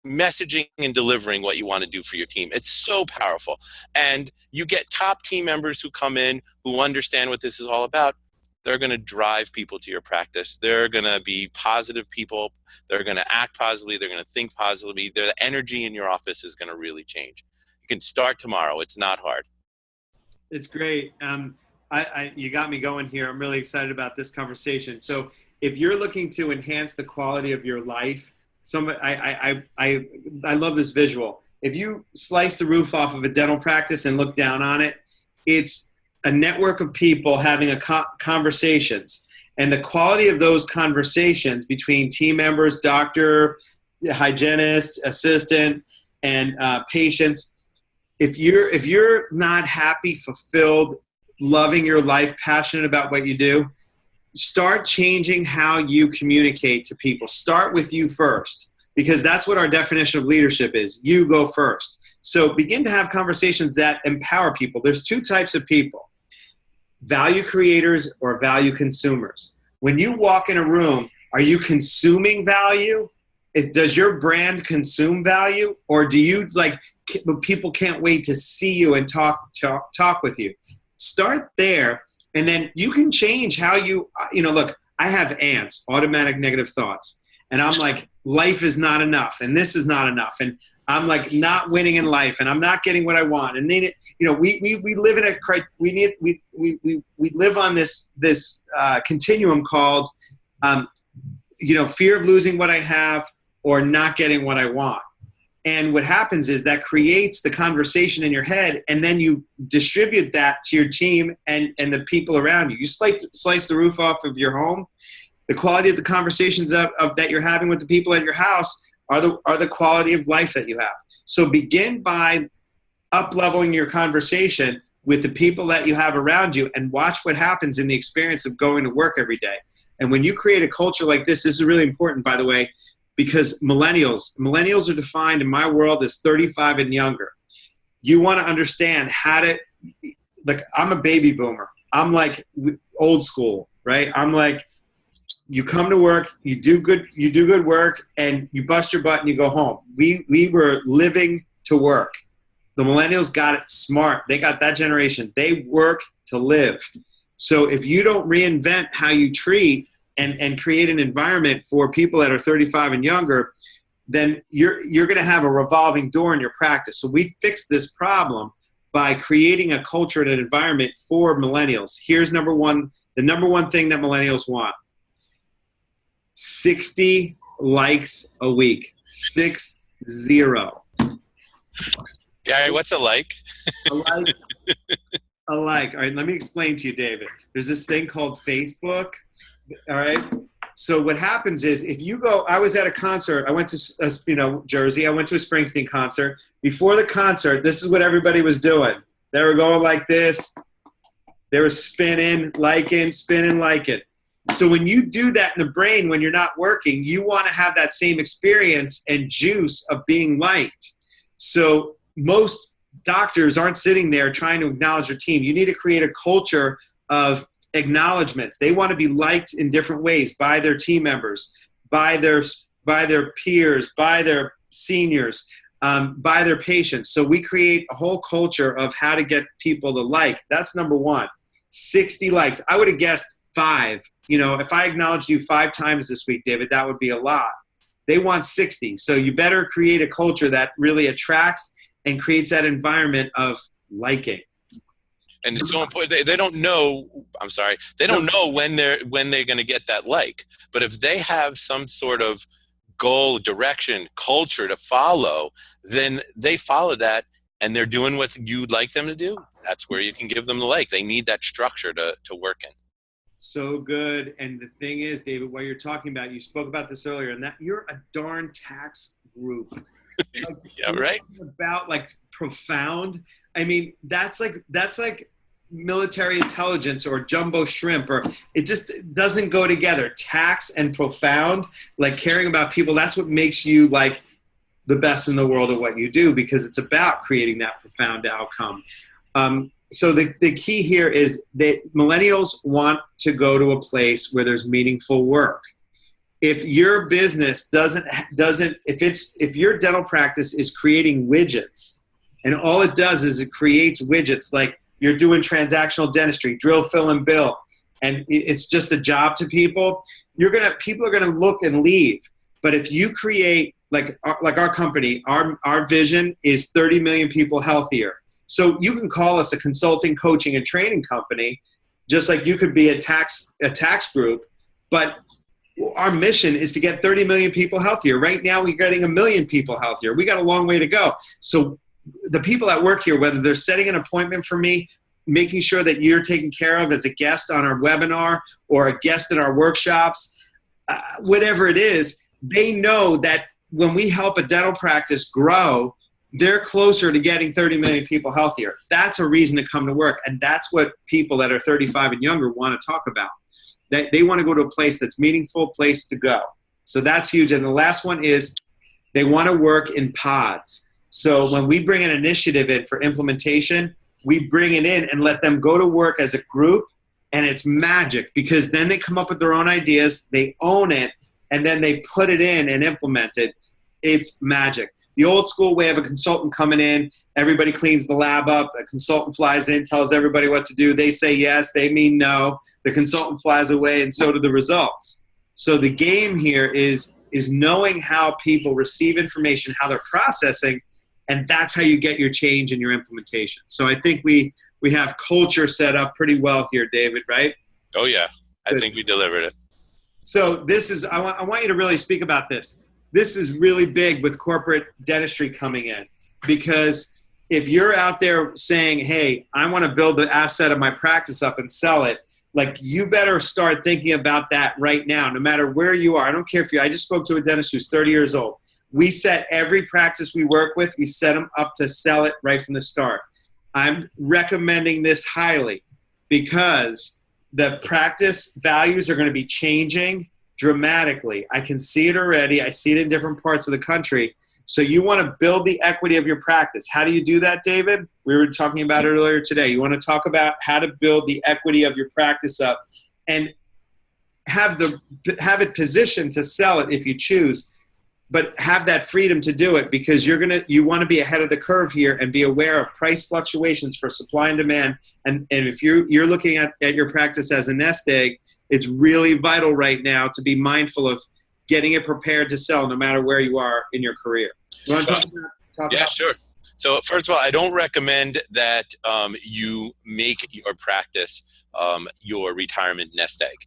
messaging and delivering what you want to do for your team. It's so powerful. And you get top team members who come in, who understand what this is all about. They're going to drive people to your practice. They're going to be positive people. They're going to act positively. They're going to think positively. The energy in your office is going to really change. You can start tomorrow. It's not hard. It's great. You got me going here. I'm really excited about this conversation. So if you're looking to enhance the quality of your life, I love this visual. If you slice the roof off of a dental practice and look down on it, it's a network of people having conversations, and the quality of those conversations between team members, doctor, hygienist, assistant, and patients. If you're not happy, fulfilled, loving your life, passionate about what you do, start changing how you communicate to people. Start with you first, because that's what our definition of leadership is. You go first. So begin to have conversations that empower people. There's 2 types of people: value creators or value consumers. When you walk in a room, are you consuming value? Does your brand consume value? Or do you, like, people can't wait to see you and talk with you? Start there, and then you can change how you look, I have ants, automatic negative thoughts. And I'm like, life is not enough, and this is not enough, and I'm like not winning in life, and I'm not getting what I want. And then, we live in we live on this continuum called, fear of losing what I have or not getting what I want. And what happens is that creates the conversation in your head, and then you distribute that to your team and the people around you. You slice the roof off of your home. The quality of the conversations that you're having with the people at your house are the quality of life that you have. So begin by up-leveling your conversation with the people that you have around you, and watch what happens in the experience of going to work every day. And when you create a culture like this is really important, by the way, because millennials are defined in my world as 35 and younger. You want to understand how to, like, I'm a baby boomer. I'm like old school, right? I'm like, you come to work, you do good work, and you bust your butt and you go home. We were living to work. The millennials got it smart. They got that generation. They work to live. So if you don't reinvent how you treat and create an environment for people that are 35 and younger, then you're going to have a revolving door in your practice. So we fixed this problem by creating a culture and an environment for millennials. Here's number one, the number one thing that millennials want: 60 likes a week. 60. Gary, what's a like? A like. A like. All right, let me explain to you, David. There's this thing called Facebook. All right. So what happens is, if you go, I was at a concert. I went to, Jersey. I went to a Springsteen concert. Before the concert, this is what everybody was doing. They were going like this. They were spinning, liking, spinning, liking. So when you do that in the brain, when you're not working, you want to have that same experience and juice of being liked. So most doctors aren't sitting there trying to acknowledge your team. You need to create a culture of acknowledgments. They want to be liked in different ways by their team members, by their peers, by their seniors, by their patients. So we create a whole culture of how to get people to like. That's number one. 60 likes. I would have guessed 5. If I acknowledged you 5 times this week, David, that would be a lot. They want 60. So you better create a culture that really attracts and creates that environment of liking. And it's so important. They don't know. I'm sorry. They don't know when they're going to get that like. But if they have some sort of goal, direction, culture to follow, then they follow that, and they're doing what you'd like them to do. That's where you can give them the like. They need that structure to work in. So good. And the thing is, David, what you're talking about, you spoke about this earlier, and that you're a darn tax group. Yeah, right. About like profound. I mean, that's like military intelligence or jumbo shrimp, or it just doesn't go together. Tax and profound, like caring about people. That's what makes you like the best in the world at what you do, because it's about creating that profound outcome. So the key here is that millennials want to go to a place where there's meaningful work. If your business if your dental practice is creating widgets, and all it does is it creates widgets, like you're doing transactional dentistry, drill, fill, and bill, and it's just a job to people, people are gonna look and leave. But if you create, like our company, our vision is 30 million people healthier. So you can call us a consulting, coaching, and training company, just like you could be a tax group, but our mission is to get 30 million people healthier. Right now, we're getting 1 million people healthier. We got a long way to go. So the people that work here, whether they're setting an appointment for me, making sure that you're taken care of as a guest on our webinar or a guest in our workshops, whatever it is, they know that when we help a dental practice grow, they're closer to getting 30 million people healthier. That's a reason to come to work. And that's what people that are 35 and younger want to talk about. They want to go to a place that's meaningful, place to go. So that's huge. And the last one is they want to work in pods. So when we bring an initiative in for implementation, we bring it in and let them go to work as a group, and it's magic, because then they come up with their own ideas, they own it, and then they put it in and implement it. It's magic. The old school way of a consultant coming in, everybody cleans the lab up, a consultant flies in, tells everybody what to do, they say yes, they mean no, the consultant flies away, and so do the results. So the game here is knowing how people receive information, how they're processing, and that's how you get your change and your implementation. So I think we have culture set up pretty well here, David, right? Oh yeah, I think we delivered it. So this is, I want you to really speak about this. This is really big with corporate dentistry coming in, because if you're out there saying, hey, I want to build the asset of my practice up and sell it, like, you better start thinking about that right now, no matter where you are. I don't care if I just spoke to a dentist who's 30 years old. We set every practice we work with, we set them up to sell it right from the start. I'm recommending this highly, because the practice values are going to be changing dramatically. I can see it already. I see it in different parts of the country. So you want to build the equity of your practice. How do you do that, David? We were talking about it earlier today. You want to talk about how to build the equity of your practice up and have it positioned to sell it if you choose, but have that freedom to do it, because you want to be ahead of the curve here and be aware of price fluctuations for supply and demand. And if you're looking at your practice as a nest egg, it's really vital right now to be mindful of getting it prepared to sell no matter where you are in your career. You want to talk about sure. So first of all, I don't recommend that you make your practice your retirement nest egg.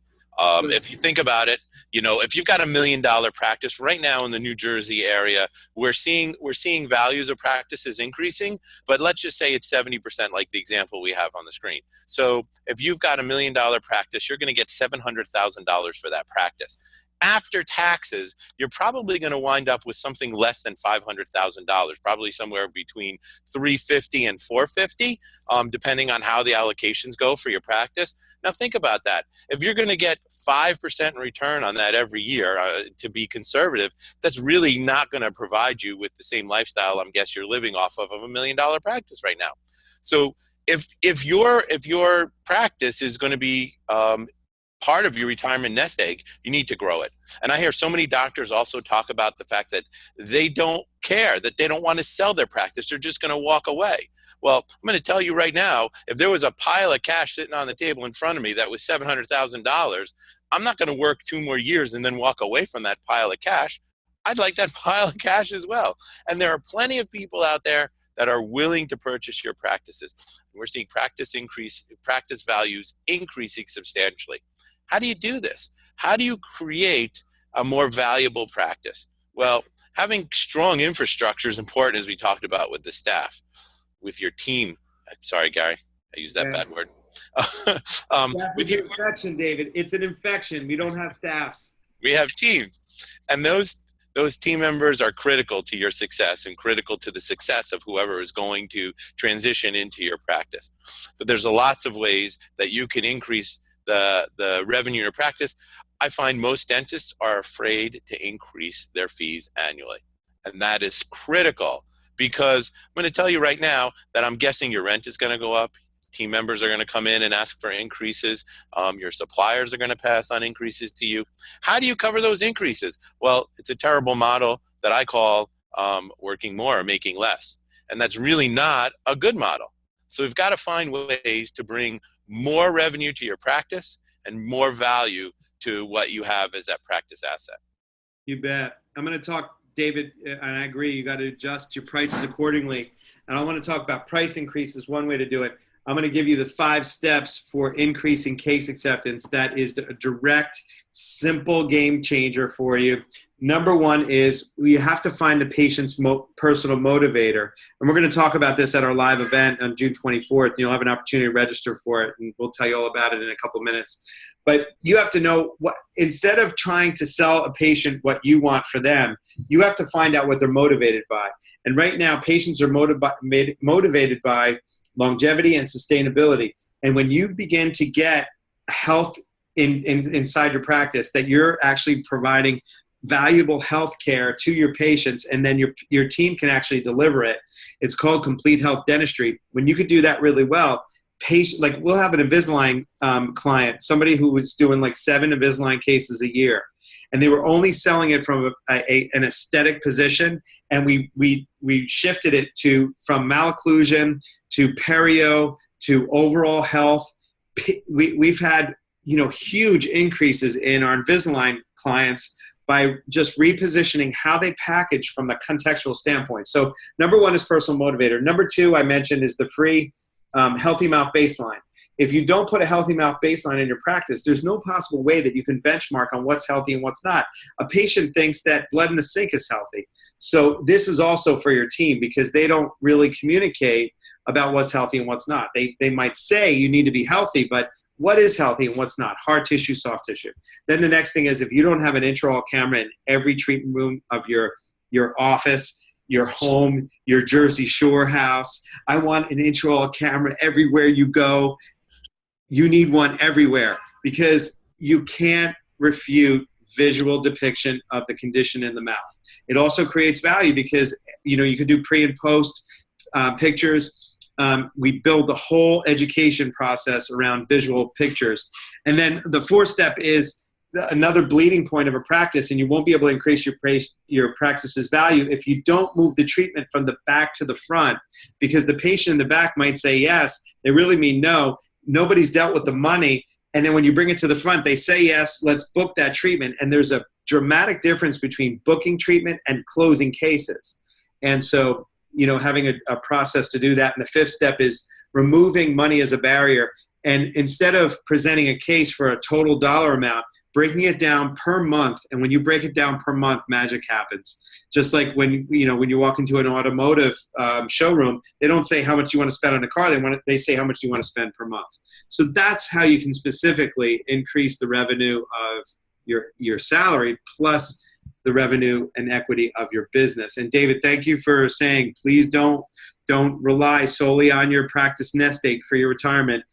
If you think about it, if you've got $1 million practice right now in the New Jersey area, we're seeing values of practices increasing, but let's just say it's 70%, like the example we have on the screen. So if you've got $1 million practice, you're going to get $700,000 for that practice. After taxes, you're probably going to wind up with something less than $500,000, probably somewhere between $350,000 and $450,000, depending on how the allocations go for your practice. Now think about that. If you're going to get 5% in return on that every year, to be conservative, that's really not going to provide you with the same lifestyle I guess you're living off of $1 million practice right now. So if your practice is going to be part of your retirement nest egg, you need to grow it. And I hear so many doctors also talk about the fact that they don't care, that they don't want to sell their practice. They're just going to walk away. Well, I'm going to tell you right now, if there was a pile of cash sitting on the table in front of me that was $700,000, I'm not going to work 2 more years and then walk away from that pile of cash. I'd like that pile of cash as well. And there are plenty of people out there that are willing to purchase your practices. We're seeing practice values increasing substantially. How do you do this? How do you create a more valuable practice? Well, having strong infrastructure is important, as we talked about with the staff, with your team. Sorry, Gary, I used that bad word. With your infection, David. It's an infection. We don't have staffs. We have teams, and those team members are critical to your success and critical to the success of whoever is going to transition into your practice. But there's lots of ways that you can increase the revenue in your practice. I find most dentists are afraid to increase their fees annually. And that is critical, because I'm going to tell you right now that I'm guessing your rent is going to go up. Team members are going to come in and ask for increases. Your suppliers are going to pass on increases to you. How do you cover those increases? Well, it's a terrible model that I call working more or making less. And that's really not a good model. So we've got to find ways to bring more revenue to your practice and more value to what you have as that practice asset. You bet. I'm going to talk, David, and I agree, you got to adjust your prices accordingly. And I want to talk about price increases. One way to do it. I'm going to give you the 5 steps for increasing case acceptance. That is a direct, simple game changer for you. Number 1 is you have to find the patient's personal motivator. And we're going to talk about this at our live event on June 24th. You'll have an opportunity to register for it, and we'll tell you all about it in a couple of minutes. But you have to know, instead of trying to sell a patient what you want for them, you have to find out what they're motivated by. And right now, patients are motivated by longevity and sustainability. And when you begin to get health inside your practice, that you're actually providing valuable health care to your patients, and then your team can actually deliver it. It's called complete health dentistry. When you could do that really well, like we'll have an Invisalign client, somebody who was doing like 7 Invisalign cases a year, and they were only selling it from an aesthetic position, and we shifted it from malocclusion to perio to overall health. We've had huge increases in our Invisalign clients by just repositioning how they package from the contextual standpoint. So number 1 is personal motivator. Number 2, I mentioned, is the free healthy mouth baseline. If you don't put a healthy mouth baseline in your practice, there's no possible way that you can benchmark on what's healthy and what's not. A patient thinks that blood in the sink is healthy. So this is also for your team, because they don't really communicate about what's healthy and what's not. They might say you need to be healthy, but what is healthy and what's not? Hard tissue, soft tissue. Then the next thing is, if you don't have an intraoral camera in every treatment room of your office, your home, your Jersey Shore house, I want an intraoral camera everywhere you go. You need one everywhere, because you can't refute visual depiction of the condition in the mouth. It also creates value because you could do pre and post pictures. We build the whole education process around visual pictures. And then the 4th step is another bleeding point of a practice, and you won't be able to increase your practice's value if you don't move the treatment from the back to the front, because the patient in the back might say yes, they really mean no, nobody's dealt with the money, and then when you bring it to the front, they say yes, let's book that treatment. And there's a dramatic difference between booking treatment and closing cases. And so having a process to do that. And the fifth step is removing money as a barrier. And instead of presenting a case for a total dollar amount, breaking it down per month. And when you break it down per month, magic happens. Just like when you walk into an automotive showroom, they don't say how much you want to spend on a car. They say how much you want to spend per month. So that's how you can specifically increase the revenue of your salary plus the revenue and equity of your business. And David, thank you for saying, please don't rely solely on your practice nest egg for your retirement.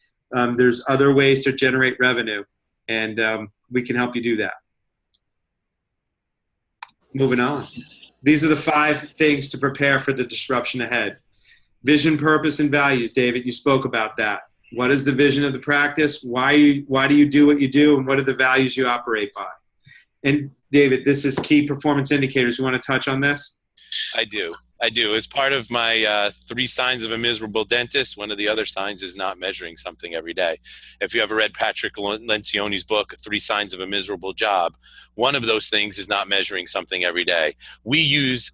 There's other ways to generate revenue, and we can help you do that. Moving on. These are the 5 things to prepare for the disruption ahead. Vision, purpose, and values. David, you spoke about that. What is the vision of the practice? Why do you do what you do? And what are the values you operate by? And David, this is key performance indicators. You want to touch on this? I do. As part of my 3 signs of a miserable dentist, one of the other signs is not measuring something every day. If you ever read Patrick Lencioni's book, 3 Signs of a Miserable Job, one of those things is not measuring something every day. We use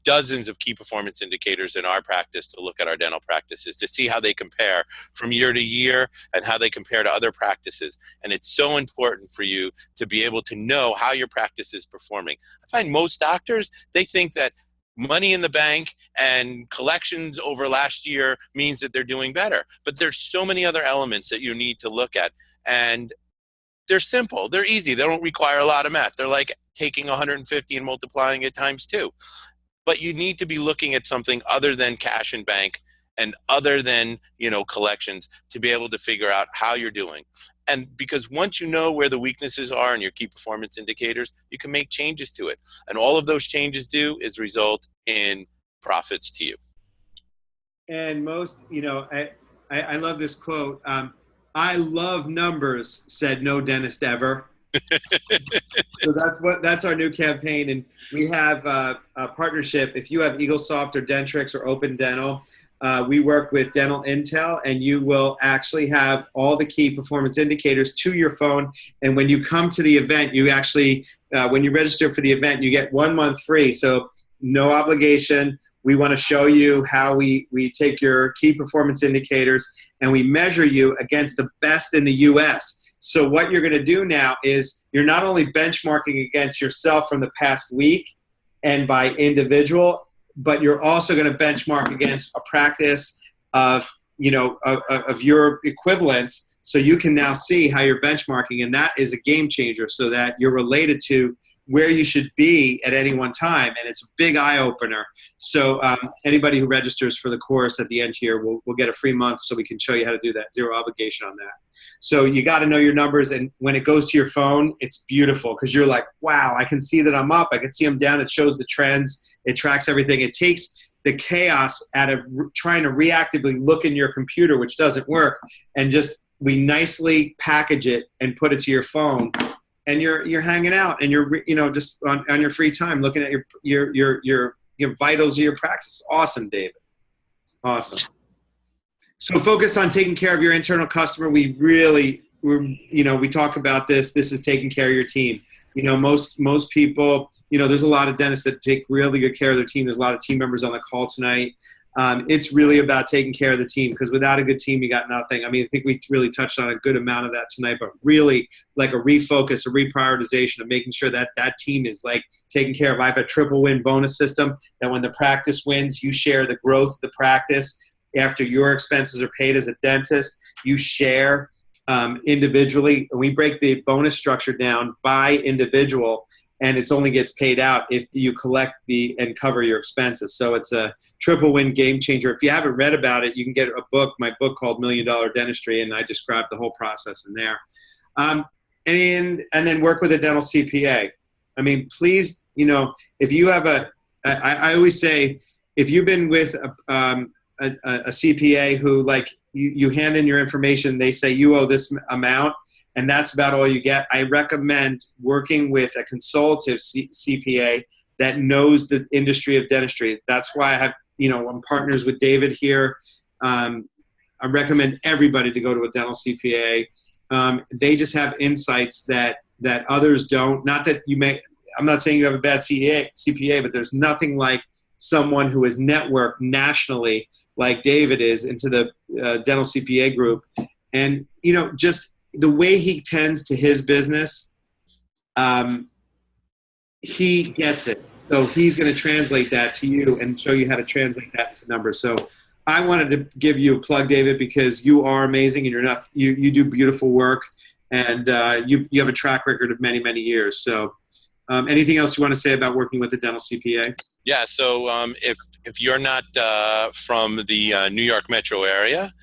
dozens of key performance indicators in our practice to look at our dental practices to see how they compare from year to year and how they compare to other practices. And it's so important for you to be able to know how your practice is performing. I find most doctors, they think that money in the bank and collections over last year means that they're doing better. But there's so many other elements that you need to look at. And they're simple. They're easy. They don't require a lot of math. They're like taking 150 and multiplying it times 2. But you need to be looking at something other than cash and bank and other than, collections to be able to figure out how you're doing. And because once you know where the weaknesses are in your key performance indicators, you can make changes to it. And all of those changes do is result in profits to you. And most, I love this quote. I love numbers, said no dentist ever. So that's our new campaign. And we have a partnership. If you have EagleSoft or Dentrix or Open Dental, we work with Dental Intel, and you will actually have all the key performance indicators to your phone. And when you come to the event, you actually, when you register for the event, you get 1 month free. So no obligation. We want to show you how we take your key performance indicators and we measure you against the best in the U.S. So what you're going to do now is you're not only benchmarking against yourself from the past week and by individual, but you're also going to benchmark against a practice of your equivalents, so you can now see how you're benchmarking, and that is a game changer so that you're related to where you should be at any one time, and it's a big eye-opener. So anybody who registers for the course at the end here will get a free month so we can show you how to do that. Zero obligation on that. So you got to know your numbers, and when it goes to your phone, it's beautiful because you're like, wow, I can see that I'm up. I can see I'm down. It shows the trends. It tracks everything. It takes the chaos out of trying to reactively look in your computer, which doesn't work, and we nicely package it and put it to your phone. And you're hanging out, and you're just on your free time looking at your vitals of your practice. Awesome, David. Awesome. So focus on taking care of your internal customer. We talk about this. This is taking care of your team. Most people, there's a lot of dentists that take really good care of their team. There's a lot of team members on the call tonight. It's really about taking care of the team, because without a good team, you got nothing. I mean, I think we really touched on a good amount of that tonight, but really like a refocus, a reprioritization of making sure that that team is like taken care of. I have a triple win bonus system that when the practice wins, you share the growth of the practice. After your expenses are paid as a dentist, you share individually. And we break the bonus structure down by individual, and it only gets paid out if you collect and cover your expenses. So it's a triple win game changer. If you haven't read about it, you can get my book called $1 Million Dentistry, and I describe the whole process in there. And then work with a dental CPA. I mean, please, if you have I always say, if you've been with a CPA who, like, you hand in your information, they say you owe this amount, and that's about all you get, I recommend working with a consultative CPA that knows the industry of dentistry. That's why I have, I'm partners with David here. I recommend everybody to go to a dental CPA. They just have insights that others don't. Not that I'm not saying you have a bad CPA, but there's nothing like someone who is networked nationally like David is into the dental CPA group. And, you know, just the way he tends to his business, he gets it. So he's going to translate that to you and show you how to translate that into numbers. So I wanted to give you a plug, David, because you are amazing and you do beautiful work, and you have a track record of many, many years. So anything else you want to say about working with a dental CPA? Yeah, so if you're not from the New York metro area,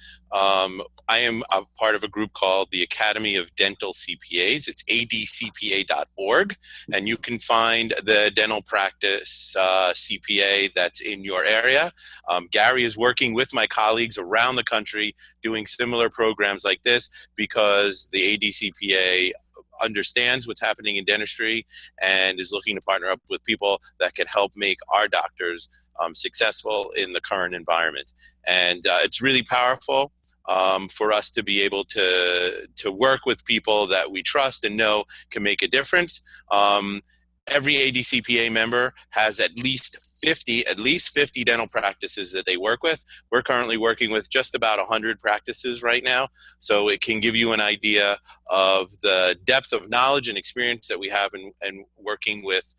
I am a part of a group called the Academy of Dental CPAs. It's adcpa.org, and you can find the dental practice CPA that's in your area. Gary is working with my colleagues around the country doing similar programs like this because the ADCPA understands what's happening in dentistry and is looking to partner up with people that can help make our doctors successful in the current environment. And it's really powerful for us to be able to work with people that we trust and know can make a difference. Every ADCPA member has at least 50 dental practices that they work with. We're currently working with just about 100 practices right now. So it can give you an idea of the depth of knowledge and experience that we have in working with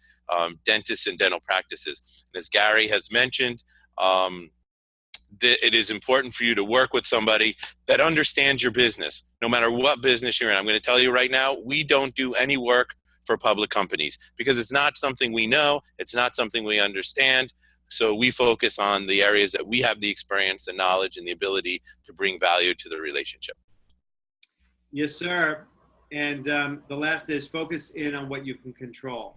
dentists and dental practices. And as Gary has mentioned, it is important for you to work with somebody that understands your business, no matter what business you're in. I'm going to tell you right now, we don't do any work for public companies because it's not something we know, it's not something we understand. So we focus on the areas that we have the experience and knowledge and the ability to bring value to the relationship. Yes, sir. And the last is focus in on what you can control.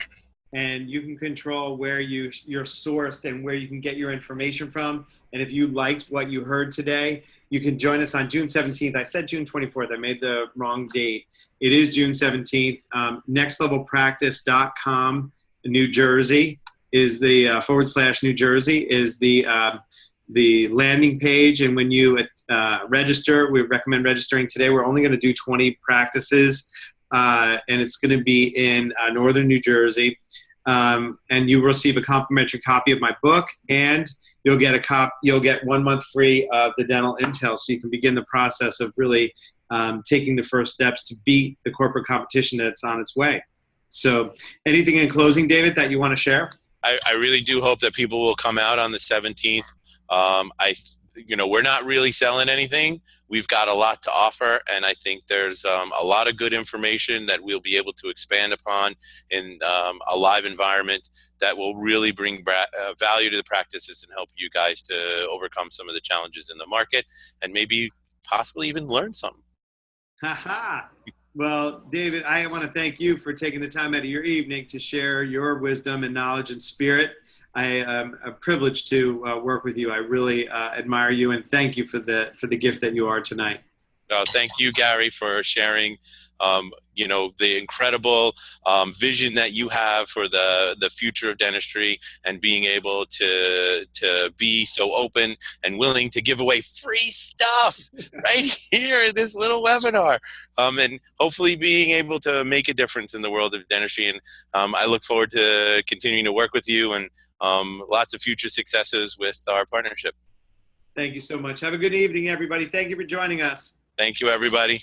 And you can control where you're sourced and where you can get your information from. And if you liked what you heard today, you can join us on June 17th. I said June 24th. I made the wrong date. It is June 17th. NextLevelPractice.com, New Jersey is the / New Jersey is the landing page. And when you register, we recommend registering today. We're only going to do 20 practices. And it's going to be in northern New Jersey. And you will receive a complimentary copy of my book, and you'll get 1 month free of the dental intel, so you can begin the process of really taking the first steps to beat the corporate competition that's on its way. So anything in closing, David, that you want to share? I really do hope that people will come out on the 17th. We're not really selling anything. We've got a lot to offer, and I think there's a lot of good information that we'll be able to expand upon in a live environment that will really bring value to the practices and help you guys to overcome some of the challenges in the market and maybe possibly even learn something. Ha-ha. Well, David, I want to thank you for taking the time out of your evening to share your wisdom and knowledge and spirit. I am privileged to work with you. I really admire you, and thank you for the gift that you are tonight. Thank you, Gary, for sharing the incredible vision that you have for the future of dentistry, and being able to be so open and willing to give away free stuff right here in this little webinar, and hopefully being able to make a difference in the world of dentistry. And I look forward to continuing to work with you, and lots of future successes with our partnership. Thank you so much. Have a good evening, everybody. Thank you for joining us. Thank you, everybody.